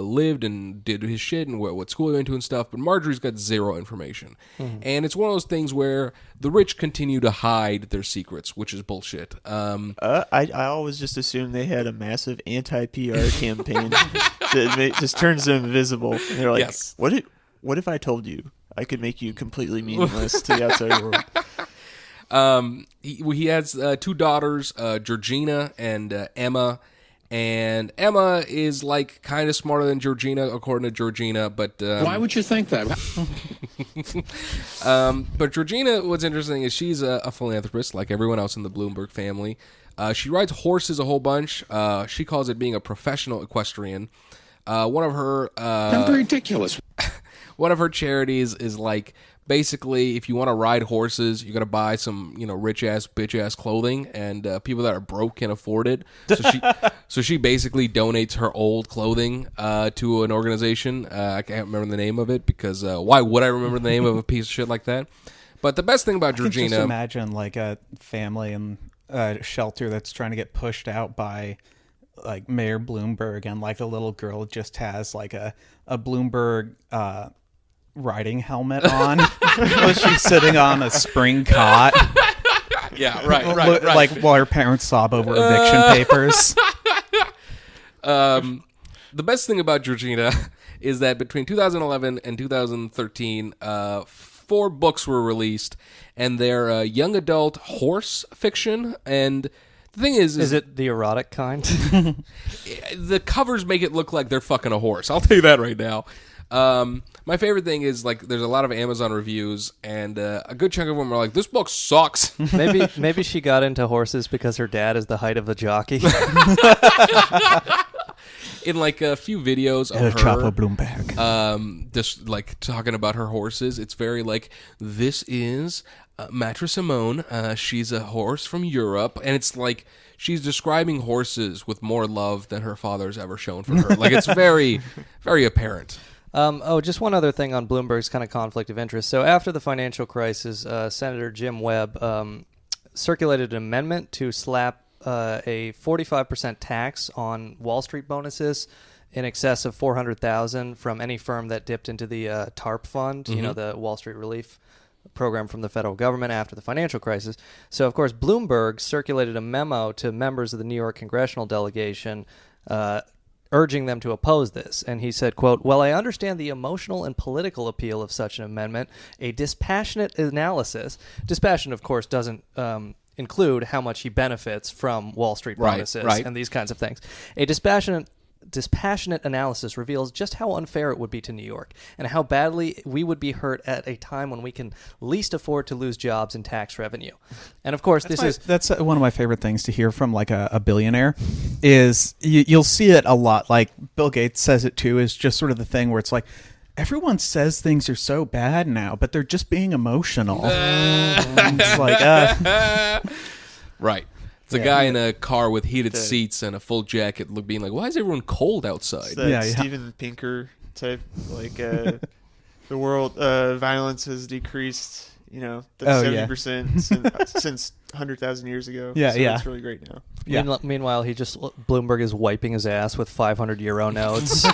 lived and did his shit and what school he went to and stuff, but Marjorie's got zero information. Mm-hmm. And it's one of those things where the rich continue to hide their secrets, which is bullshit. I always just assumed they had a massive anti-PR campaign that just turns them invisible. And they're like, yes. What if I told you I could make you completely meaningless to the outside world? He has two daughters, Georgina and Emma, and Emma is kind of smarter than Georgina, according to Georgina, but why would you think that? But Georgina, what's interesting is she's a philanthropist like everyone else in the Bloomberg family. She rides horses a whole bunch. She calls it being a professional equestrian. One of her ridiculous. One of her charities is basically, if you want to ride horses, you got to buy some, rich-ass, bitch-ass clothing, and people that are broke can afford it. So she basically donates her old clothing to an organization. I can't remember the name of it because why would I remember the name of a piece of shit like that? But the best thing about Georgina... Just imagine a family in a shelter that's trying to get pushed out by Mayor Bloomberg, and a little girl just has a Bloomberg... riding helmet on. She's sitting on a spring cot. Yeah, right. While her parents sob over eviction papers. The best thing about Georgina is that between 2011 and 2013, 4 books were released, and they're young adult horse fiction. And the thing is it the erotic kind? The covers make it look like they're fucking a horse. I'll tell you that right now. My favorite thing is there's a lot of Amazon reviews, and a good chunk of them are this book sucks. Maybe she got into horses because her dad is the height of a jockey. In a few videos of her, Chopper Bloomberg, just talking about her horses, it's very this is Matre Simone. She's a horse from Europe, and it's she's describing horses with more love than her father's ever shown for her. It's very, very apparent. Just one other thing on Bloomberg's kind of conflict of interest. So after the financial crisis, Senator Jim Webb circulated an amendment to slap a 45% tax on Wall Street bonuses in excess of $400,000 from any firm that dipped into the TARP fund, you know, the Wall Street Relief Program from the federal government after the financial crisis. So, of course, Bloomberg circulated a memo to members of the New York congressional delegation urging them to oppose this. And he said, quote, "Well, I understand the emotional and political appeal of such an amendment. A dispassionate analysis," dispassionate, of course, doesn't include how much he benefits from Wall Street bonuses and these kinds of things. A dispassionate analysis reveals just how unfair it would be to New York and how badly we would be hurt at a time when we can least afford to lose jobs and tax revenue. And of course, that's one of my favorite things to hear from like a billionaire is you'll see it a lot. Like Bill Gates says it too, is just sort of the thing where it's like, everyone says things are so bad now, but they're just being emotional. It's like, right. It's a guy in a car with heated seats and a full jacket being like, why is everyone cold outside? It's Steven Pinker type, like the world violence has decreased, 70% since 100,000 years ago. It's really great now. Meanwhile, Bloomberg is wiping his ass with 500 euro notes.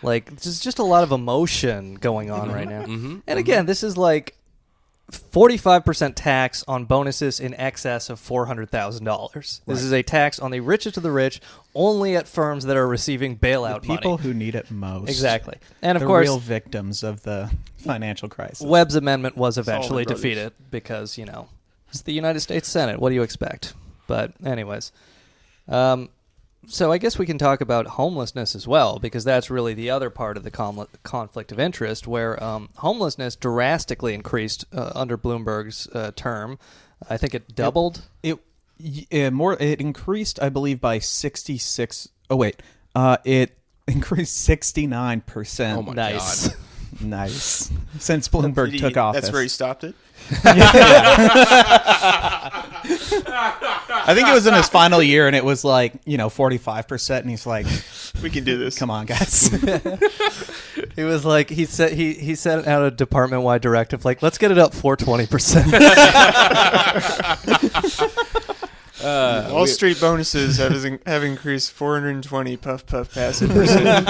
Like, there's just a lot of emotion going on right now. And again, this is like 45% tax on bonuses in excess of $400,000. This is a tax on the richest of the rich, only at firms that are receiving bailout the people money. Who need it most. Exactly. And of the course, real victims of the financial crisis. Webb's amendment was eventually defeated because, it's the United States Senate. What do you expect? But anyways, so I guess we can talk about homelessness as well, because that's really the other part of the conflict of interest, where homelessness drastically increased under Bloomberg's term. I think it doubled. It increased, I believe, by 66. Oh wait, it increased 69%. Oh my God. Nice. Since Bloomberg took office. That's where he stopped it? I think it was in his final year, and it was like 45%, and he's like, "We can do this. Come on, guys." He was like, he sent out a department-wide directive, like, let's get it up 420%. Wall Street bonuses have increased 420 puff pass it percent.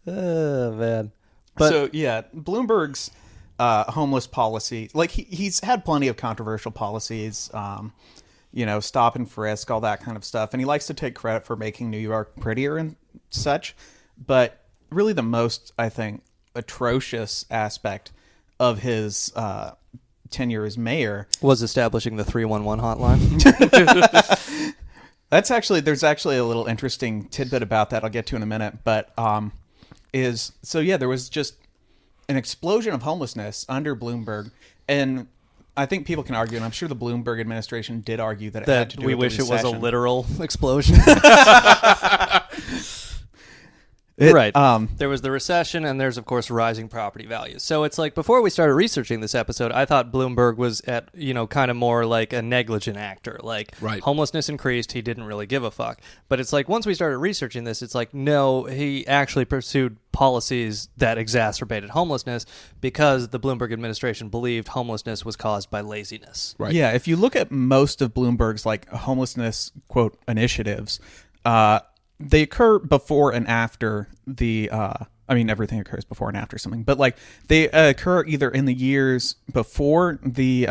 Oh man! But so yeah, Bloomberg's homeless policy, like he's had plenty of controversial policies, stop and frisk, all that kind of stuff, and he likes to take credit for making New York prettier and such. But really, the most, I think, atrocious aspect of his tenure as mayor was establishing the 311 hotline. There's actually a little interesting tidbit about that I'll get to in a minute, but there was just an explosion of homelessness under Bloomberg, and I think people can argue, and I'm sure the Bloomberg administration did argue that it had to do with the recession. We wish it was a literal explosion. Right. There was the recession, and there's, of course, rising property values. So it's like, before we started researching this episode, I thought Bloomberg was at, kind of more like a negligent actor. Like, homelessness increased, he didn't really give a fuck. But it's like, once we started researching this, it's like, no, he actually pursued policies that exacerbated homelessness because the Bloomberg administration believed homelessness was caused by laziness. Right. Yeah, if you look at most of Bloomberg's, like, homelessness, quote, initiatives, they occur before and after the everything occurs before and after something, but like they occur either in the years before the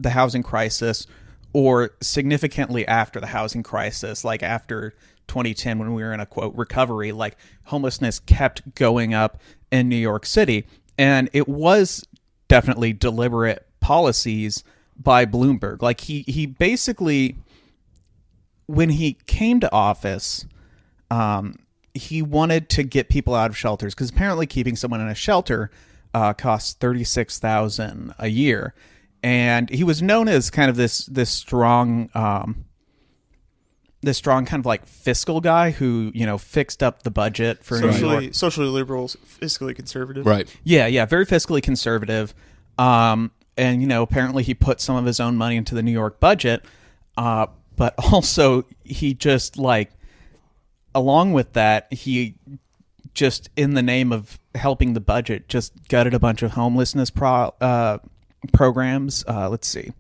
housing crisis or significantly after the housing crisis, like after 2010 when we were in a, quote, recovery. Like, homelessness kept going up in New York City, and it was definitely deliberate policies by Bloomberg. Like, he basically, when he came to office, he wanted to get people out of shelters, because apparently keeping someone in a shelter costs $36,000 a year, and he was known as kind of this strong kind of like fiscal guy who fixed up the budget for socially liberal, fiscally conservative. Right. Yeah, very fiscally conservative, and apparently he put some of his own money into the New York budget, but also he just like. Along with that, he just, in the name of helping the budget, just gutted a bunch of homelessness programs. Let's see.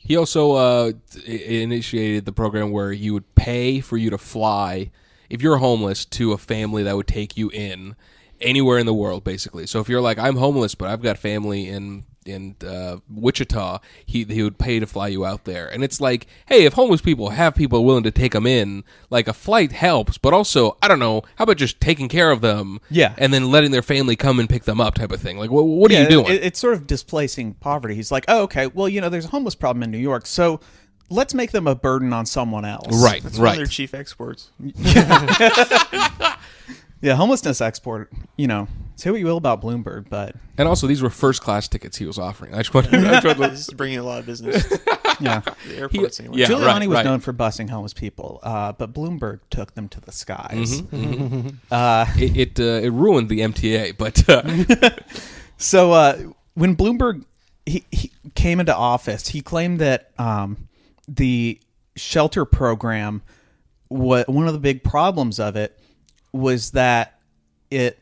He also initiated the program where he would pay for you to fly, if you're homeless, to a family that would take you in anywhere in the world, basically. So if you're like, I'm homeless, but I've got family in Wichita, he would pay to fly you out there. And it's like, hey, if homeless people have people willing to take them in, like a flight helps, but also, I don't know, how about just taking care of them? Yeah. And then letting their family come and pick them up type of thing. Like, what are you doing? It's sort of displacing poverty. He's like, oh, okay, well, there's a homeless problem in New York, so let's make them a burden on someone else. Right, That's one of their chief exports. Yeah, homelessness export, say what you will about Bloomberg, but... And also, these were first-class tickets he was offering. I just wanted This is bringing a lot of business. Yeah. The airports anyway. Yeah, Giuliani was right. known for busing homeless people, but Bloomberg took them to the skies. It ruined the MTA, but... So when Bloomberg he came into office, he claimed that the shelter program, one of the big problems of it was that it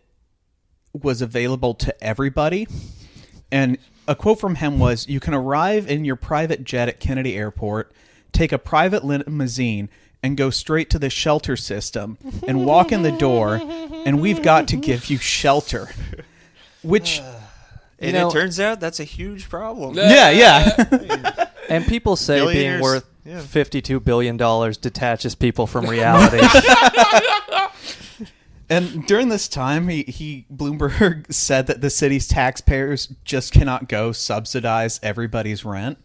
was available to everybody. And a quote from him was, "You can arrive in your private jet at Kennedy Airport, take a private limousine, and go straight to the shelter system and walk in the door, and we've got to give you shelter." Which... And it turns out that's a huge problem. Yeah. And people say being Billionaires, worth yeah. $52 billion detaches people from reality. And during this time, Bloomberg said that the city's taxpayers just cannot go subsidize everybody's rent.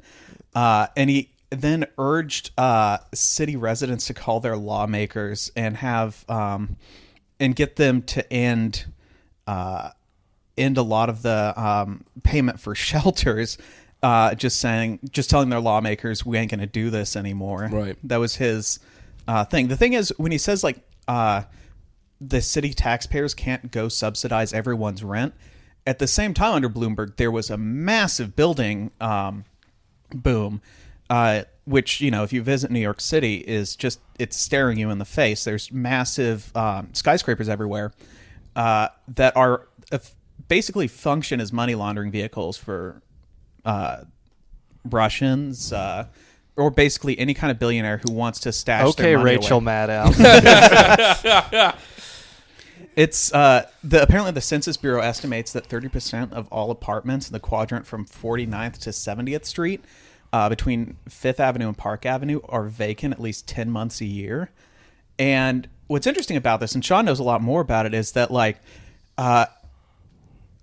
And he then urged city residents to call their lawmakers and have and get them to end a lot of the payment for shelters. Just telling their lawmakers, we ain't going to do this anymore. Right. That was his thing. The thing is, when he says the city taxpayers can't go subsidize everyone's rent, at the same time under Bloomberg, there was a massive building boom, which, if you visit New York City, it's staring you in the face. There's massive skyscrapers everywhere that are basically function as money laundering vehicles for Russians, or basically any kind of billionaire who wants to stash their money Rachel away. Maddow. It's apparently the Census Bureau estimates that 30% of all apartments in the quadrant from 49th to 70th Street between 5th Avenue and Park Avenue are vacant at least 10 months a year. And what's interesting about this, and Sean knows a lot more about it, is that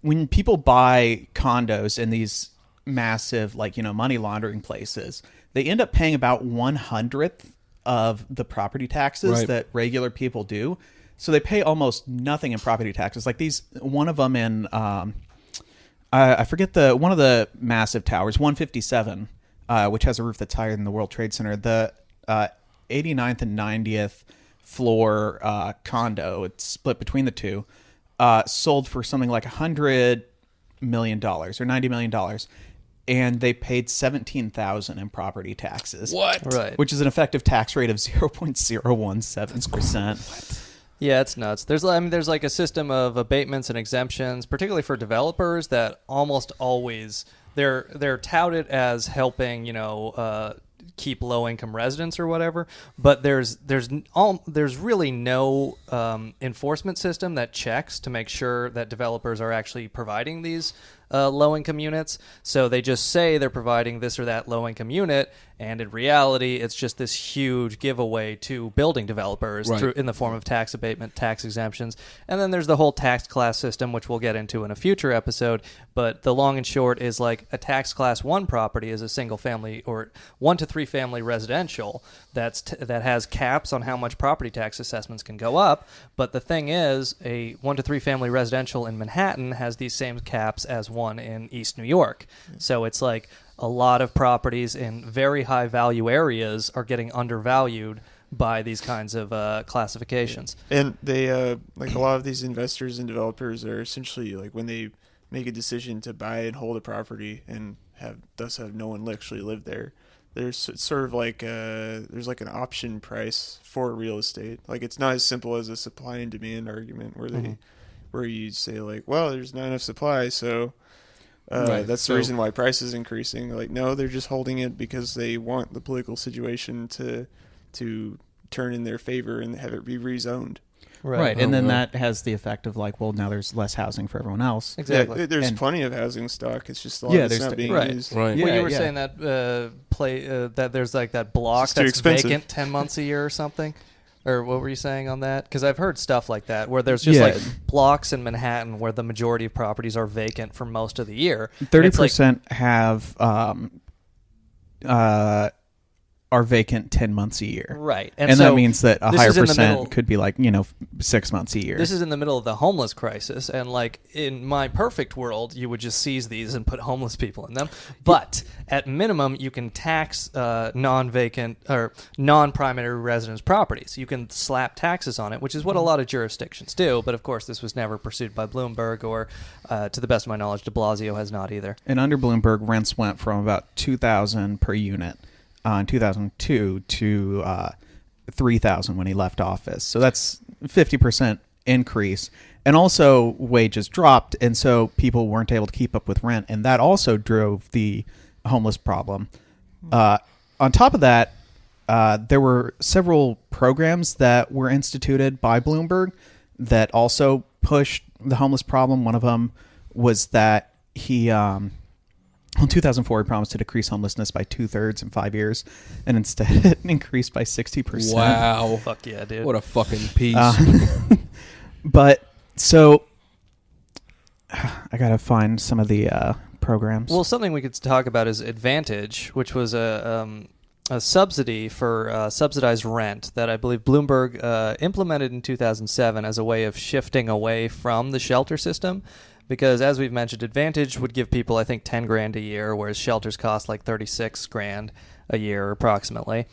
when people buy condos in these massive money laundering places, they end up paying about 1/100th of the property taxes that regular people do. So they pay almost nothing in property taxes. Like one of them in I forget one of the massive towers, 157, which has a roof that's higher than the World Trade Center. The 89th and 90th floor condo, it's split between the two, sold for something like $100 million or $90 million. And they paid $17,000 in property taxes. What? Right. Which is an effective tax rate of 0.017%. Yeah, it's nuts. There's like a system of abatements and exemptions, particularly for developers, that almost always they're touted as helping, keep low-income residents or whatever, but there's really no enforcement system that checks to make sure that developers are actually providing these low-income units. So they just say they're providing this or that low-income unit, and in reality, it's just this huge giveaway to building developers in the form of tax abatement, tax exemptions. And then there's the whole tax class system, which we'll get into in a future episode. But the long and short is like a tax class 1 property is a single family or 1 to 3 family residential that has caps on how much property tax assessments can go up. But the thing is, a 1 to 3 family residential in Manhattan has these same caps as one in East New York. So it's like a lot of properties in very high value areas are getting undervalued by these kinds of classifications. And they a lot of these investors and developers are essentially when they make a decision to buy and hold a property and have no one actually live there. There's sort of there's an option price for real estate. It's not as simple as a supply and demand argument where you say well, there's not enough supply, so That's the reason why price is increasing. Like, no, they're just holding it because they want the political situation to turn in their favor and have it be rezoned. Right. And then that has the effect of like, well, now there's less housing for everyone else. Exactly. Yeah, there's plenty of housing stock. It's just a lot of it's not being used. Right. Well, you were saying that that there's like that block that's vacant 10 months a year or something. Or what were you saying on that? Because I've heard stuff like that where there's just like blocks in Manhattan where the majority of properties are vacant for most of the year. 30% have are vacant 10 months a year. Right. And so that means that a higher percent could be like, 6 months a year. This is in the middle of the homeless crisis. And like in my perfect world, you would just seize these and put homeless people in them. But at minimum, you can tax non-vacant or non-primary residence properties. You can slap taxes on it, which is what a lot of jurisdictions do. But of course, this was never pursued by Bloomberg or, to the best of my knowledge, de Blasio has not either. And under Bloomberg, rents went from about $2,000 per unit in 2002 to $3,000 when he left office. So that's 50% increase. And also wages dropped, and so people weren't able to keep up with rent, and that also drove the homeless problem. On top of that, there were several programs that were instituted by Bloomberg that also pushed the homeless problem. One of them was that he... in 2004, he promised to decrease homelessness by 2/3 in 5 years, and instead it increased by 60%. Wow. Fuck yeah, dude. What a fucking piece. But, so, I gotta find some of the programs. Well, something we could talk about is Advantage, which was a subsidy for subsidized rent that I believe Bloomberg implemented in 2007 as a way of shifting away from the shelter system. Because as we've mentioned, Advantage would give people, I think, $10,000 a year, whereas shelters cost like $36,000 a year approximately.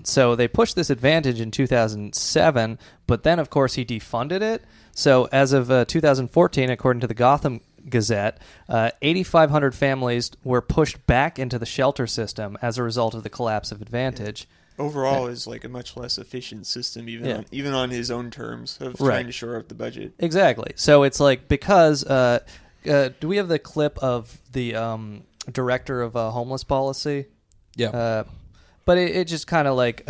So they pushed this Advantage in 2007, but then, of course, he defunded it. So as of 2014, according to the Gotham Gazette, 8,500 families were pushed back into the shelter system as a result of the collapse of Advantage. Overall, is like a much less efficient system, even on his own terms of trying to shore up the budget. Exactly. So it's like because do we have the clip of the director of homeless policy? Yeah. But it just kind of like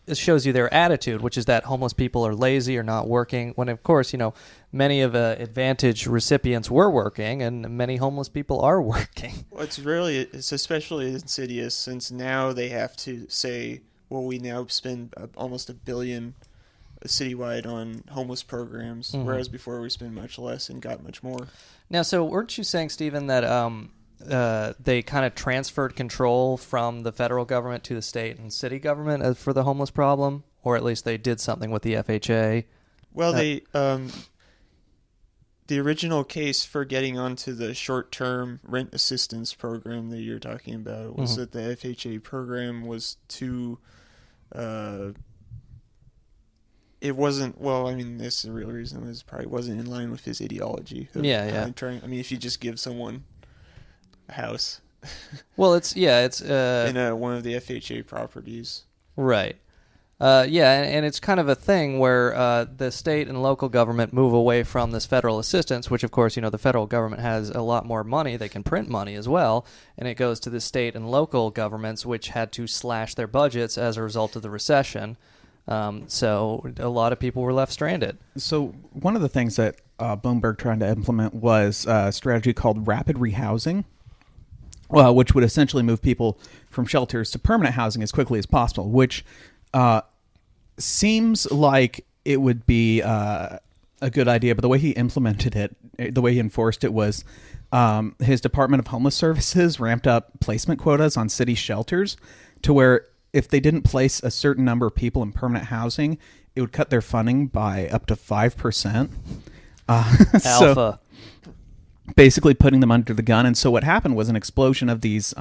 it shows you their attitude, which is that homeless people are lazy or not working. When of course many of Advantage recipients were working, and many homeless people are working. Well, it's especially insidious since now they have to say, well, we now spend almost $1 billion citywide on homeless programs, whereas before we spent much less and got much more. Now, so weren't you saying, Stephen, that they kind of transferred control from the federal government to the state and city government for the homeless problem, or at least they did something with the FHA? Well, the original case for getting onto the short-term rent assistance program that you're talking about was that the FHA program was too... it wasn't... Well, I mean, this is the real reason. It probably wasn't in line with his ideology. If you just give someone a house... Well, it's... in one of the FHA properties. Right. And it's kind of a thing where the state and local government move away from this federal assistance, which, of course, the federal government has a lot more money. They can print money as well, and it goes to the state and local governments, which had to slash their budgets as a result of the recession. So a lot of people were left stranded. So one of the things that Bloomberg tried to implement was a strategy called rapid rehousing, which would essentially move people from shelters to permanent housing as quickly as possible, which... seems like it would be a good idea, but the way he implemented it, the way he enforced it was his Department of Homeless Services ramped up placement quotas on city shelters to where if they didn't place a certain number of people in permanent housing, it would cut their funding by up to 5%. Alpha. So basically putting them under the gun. And so what happened was an explosion of these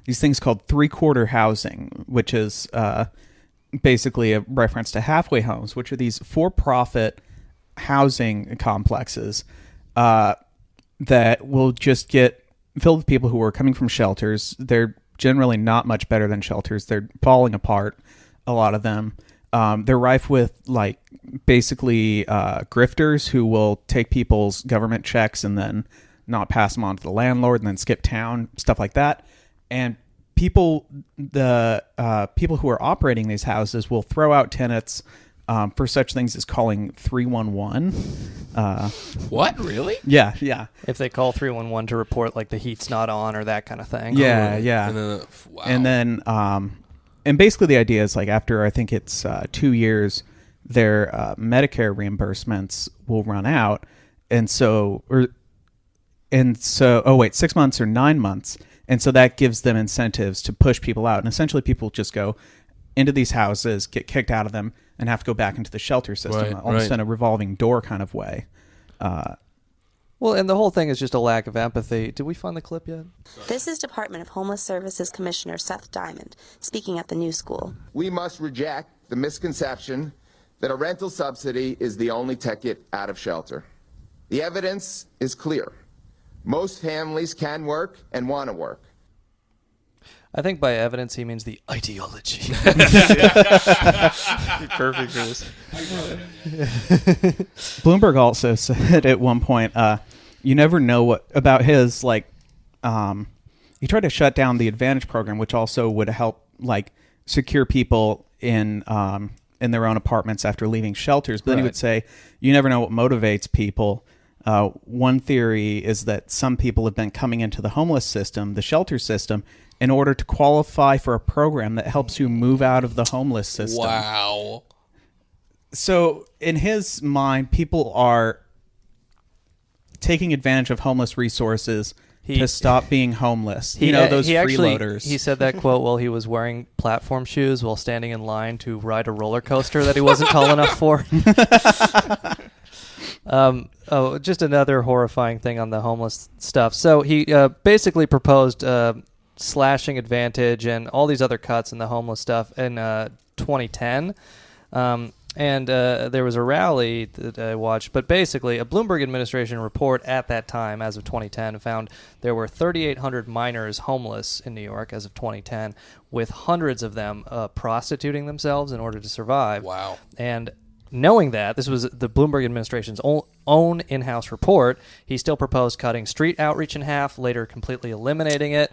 things called three-quarter housing, which is... basically a reference to halfway homes, which are these for-profit housing complexes that will just get filled with people who are coming from shelters. They're generally not much better than shelters. They're falling apart, a lot of them. They're rife with, basically grifters who will take people's government checks and then not pass them on to the landlord and then skip town, stuff like that. And people who are operating these houses will throw out tenants for such things as calling 311. What? Really? Yeah, yeah. If they call 311 to report like the heat's not on or that kind of thing. Yeah, yeah. And then, wow. And then, and basically the idea is like after I think it's 2 years, their Medicare reimbursements will run out, and so 6 months or 9 months. And so that gives them incentives to push people out. And essentially people just go into these houses, get kicked out of them, and have to go back into the shelter system, almost in a revolving door kind of way. Well, and the whole thing is just a lack of empathy. Did we find the clip yet? This is Department of Homeless Services Commissioner Seth Diamond speaking at the New School. We must reject the misconception that a rental subsidy is the only ticket out of shelter. The evidence is clear. Most families can work and want to work. I think by evidence he means the ideology. Perfect for this. Bloomberg also said at one point, you never know what about his he tried to shut down the Advantage program, which also would help like secure people in their own apartments after leaving shelters. But then he would say, you never know what motivates people. One theory is that some people have been coming into the homeless system, the shelter system, in order to qualify for a program that helps you move out of the homeless system. Wow. So in his mind, people are taking advantage of homeless resources to stop being homeless. Those freeloaders. He said that quote while he was wearing platform shoes while standing in line to ride a roller coaster that he wasn't tall enough for. Just another horrifying thing on the homeless stuff. So he basically proposed slashing Advantage and all these other cuts in the homeless stuff in 2010. And there was a rally that I watched, but basically a Bloomberg administration report at that time, as of 2010, found there were 3,800 minors homeless in New York as of 2010, with hundreds of them prostituting themselves in order to survive. Wow. And knowing that, this was the Bloomberg administration's own in-house report, he still proposed cutting street outreach in half, later completely eliminating it,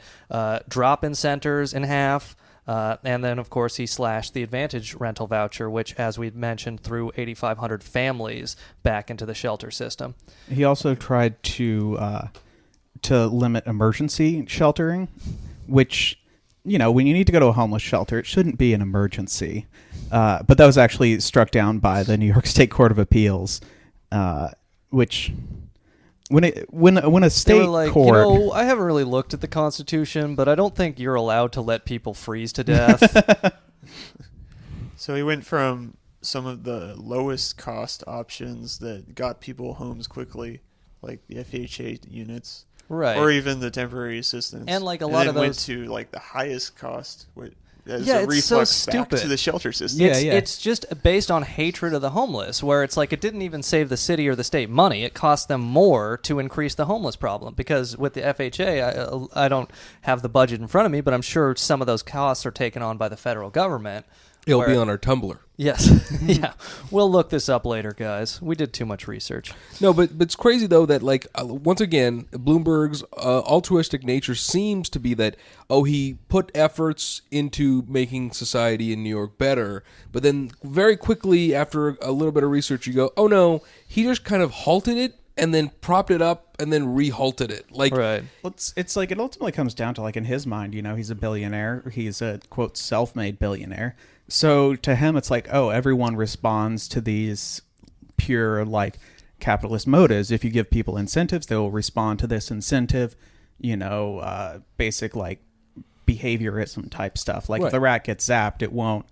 drop-in centers in half, and then, of course, he slashed the Advantage rental voucher, which, as we mentioned, threw 8,500 families back into the shelter system. He also tried to limit emergency sheltering, which, when you need to go to a homeless shelter, it shouldn't be an emergency. But that was actually struck down by the New York State Court of Appeals, which when a state court, I haven't really looked at the Constitution, but I don't think you're allowed to let people freeze to death. So he went from some of the lowest cost options that got people homes quickly, like the FHA units, right, or even the temporary assistance, and like a lot of those went to like the highest cost. As a reflex it's so stupid. Back to the shelter system. It's just based on hatred of the homeless, where it's like it didn't even save the city or the state money. It cost them more to increase the homeless problem, because with the FHA, I don't have the budget in front of me, but I'm sure some of those costs are taken on by the federal government. It'll be on our Tumblr. Yes. Yeah. We'll look this up later, guys. We did too much research. No, but it's crazy, though, that, once again, Bloomberg's altruistic nature seems to be that, he put efforts into making society in New York better, but then very quickly, after a little bit of research, you go, oh, no, he just kind of halted it and then propped it up and then re-halted it. Right. Well, it's like it ultimately comes down to, in his mind, he's a billionaire. He's a, quote, self-made billionaire. So to him, it's like, everyone responds to these pure, capitalist motives. If you give people incentives, they'll respond to this incentive, basic, behaviorism type stuff. If the rat gets zapped, it won't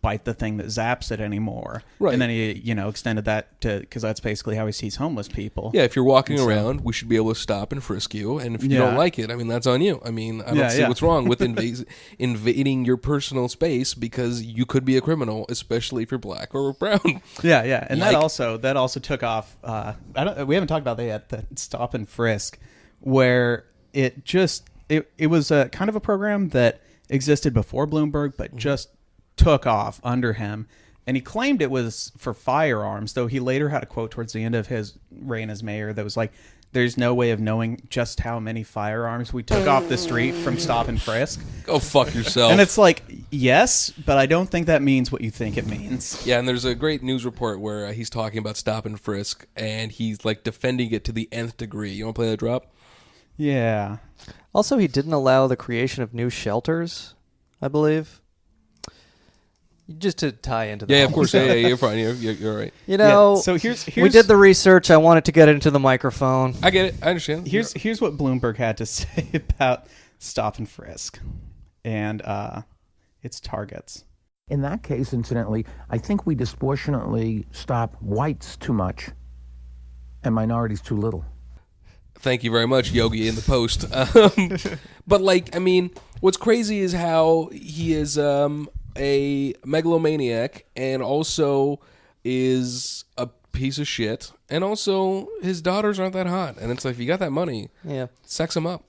bite the thing that zaps it anymore. Right. And then he, extended that to, because that's basically how he sees homeless people. Yeah, if you're walking around, we should be able to stop and frisk you. And if you don't like it, that's on you. I don't see what's wrong with invading your personal space, because you could be a criminal, especially if you're black or brown. Yeah. And that also took off. We haven't talked about that yet, the stop and frisk, where it was a kind of a program that existed before Bloomberg, but just took off under him. And he claimed it was for firearms, though he later had a quote towards the end of his reign as mayor that was like, there's no way of knowing just how many firearms we took off the street from stop and frisk. Go fuck yourself. And it's like, yes, but I don't think that means what you think it means. Yeah, and there's a great news report where he's talking about stop and frisk, and he's like defending it to the nth degree. You want to play that drop? Yeah. Also, he didn't allow the creation of new shelters, I believe. Just to tie into the of course. Yeah, you're fine. You're right. You know, so here's we did the research. I wanted to get it into the microphone. I get it. I understand. Here's what Bloomberg had to say about stop and frisk and its targets. In that case, incidentally, I think we disproportionately stop whites too much and minorities too little. Thank you very much, Yogi, in the post. But, like, I mean, what's crazy is how he is a megalomaniac and also is a piece of shit. And also, his daughters aren't that hot. And it's like, if you got that money, sex them up.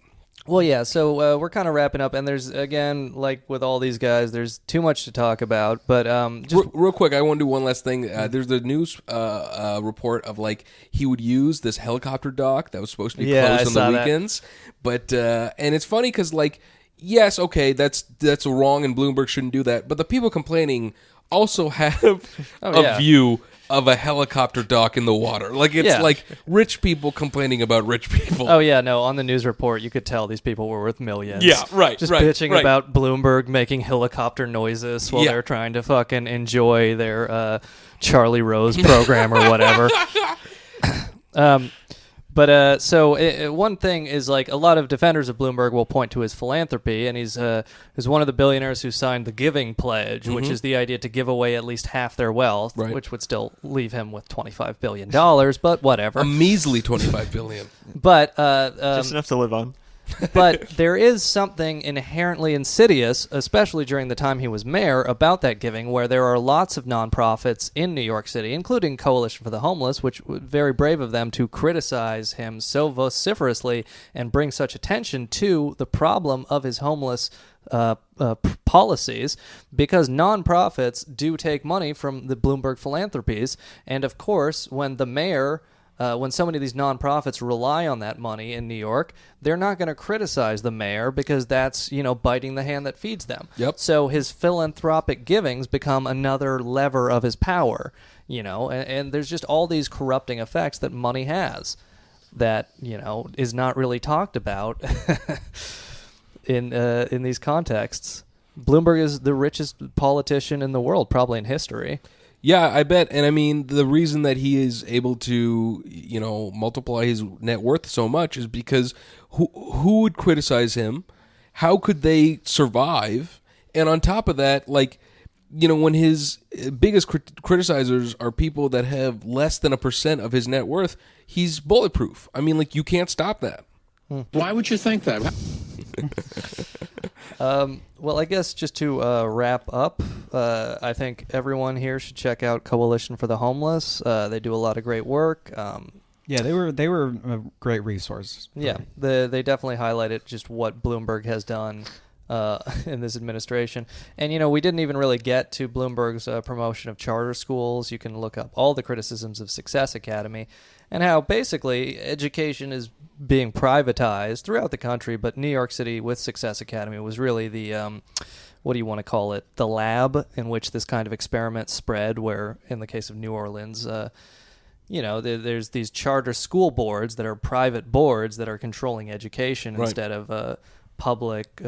Well, yeah, so we're kind of wrapping up, and there's, again, like with all these guys, there's too much to talk about, but just... Real quick, I want to do one last thing. There's the news report of, like, he would use this helicopter dock that was supposed to be closed on the weekends, but, and it's funny because, like, yes, okay, that's wrong, and Bloomberg shouldn't do that, but the people complaining also have a view of a helicopter dock in the water. Like, it's like rich people complaining about rich people. Oh, yeah, no, on the news report, you could tell these people were worth millions. Yeah, right, Just bitching about Bloomberg making helicopter noises while they're trying to fucking enjoy their Charlie Rose program or whatever. But one thing is, like, a lot of defenders of Bloomberg will point to his philanthropy, and he's one of the billionaires who signed the Giving Pledge, which is the idea to give away at least half their wealth, which would still leave him with $25 billion, but whatever. A measly $25 billion. But just enough to live on. But there is something inherently insidious, especially during the time he was mayor, about that giving, where there are lots of nonprofits in New York City, including Coalition for the Homeless, which was very brave of them to criticize him so vociferously and bring such attention to the problem of his homeless policies, because nonprofits do take money from the Bloomberg philanthropies, and of course, when the mayor... when so many of these nonprofits rely on that money in New York, they're not going to criticize the mayor because that's, biting the hand that feeds them. Yep. So his philanthropic givings become another lever of his power, and there's just all these corrupting effects that money has that, is not really talked about in these contexts. Bloomberg is the richest politician in the world, probably in history. Yeah, I bet. And I mean, the reason that he is able to, multiply his net worth so much is because who would criticize him? How could they survive? And on top of that, like, when his biggest criticizers are people that have less than 1% of his net worth, he's bulletproof. I mean, like, you can't stop that. Why would you think that? Well, I guess just to wrap up, I think everyone here should check out Coalition for the Homeless. They do a lot of great work. Yeah, they were a great resource. Yeah, they definitely highlighted just what Bloomberg has done in this administration. And, we didn't even really get to Bloomberg's promotion of charter schools. You can look up all the criticisms of Success Academy and how basically education is being privatized throughout the country, but New York City with Success Academy was really the, what do you want to call it, the lab in which this kind of experiment spread, where in the case of New Orleans, there's these charter school boards that are private boards that are controlling education instead of public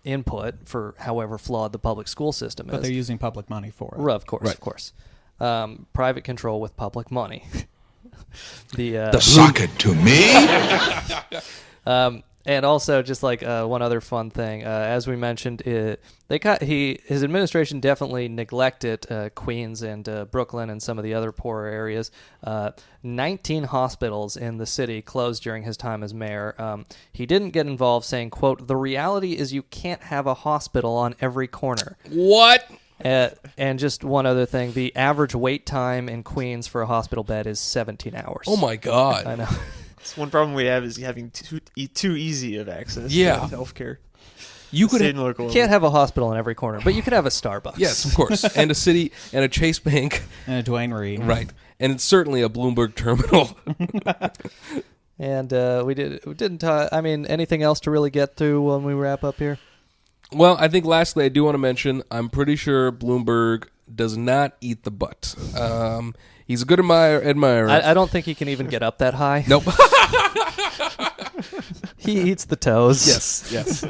input for however flawed the public school system is. But they're using public money for it. Of course. Private control with public money. The socket to me. And also, just like one other fun thing, as we mentioned, his administration definitely neglected Queens and Brooklyn and some of the other poorer areas. 19 hospitals in the city closed during his time as mayor. He didn't get involved, saying, quote, "The reality is you can't have a hospital on every corner." What? And just one other thing, the average wait time in Queens for a hospital bed is 17 hours. Oh, my God. I know. One problem we have is having too easy of access to healthcare. You could can't have a hospital in every corner, but you could have a Starbucks. Yes, of course, and a city and a Chase Bank and a Dwayne Reed, right? And it's certainly a Bloomberg terminal. And we didn't. I mean, anything else to really get through when we wrap up here? Well, I think lastly, I do want to mention, I'm pretty sure Bloomberg does not eat the butt. He's a good admirer. I don't think he can even get up that high. Nope. He eats the toes. Yes.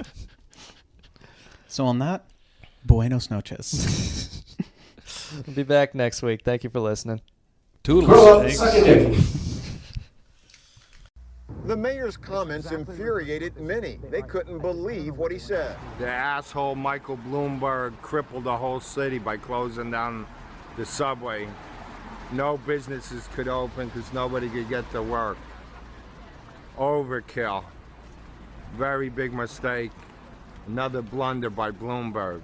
So on that, buenos noches. We'll be back next week. Thank you for listening. Toodles. The mayor's comments infuriated many. They couldn't believe what he said. The asshole Michael Bloomberg crippled the whole city by closing down the subway. No businesses could open because nobody could get to work. Overkill. Very big mistake. Another blunder by Bloomberg.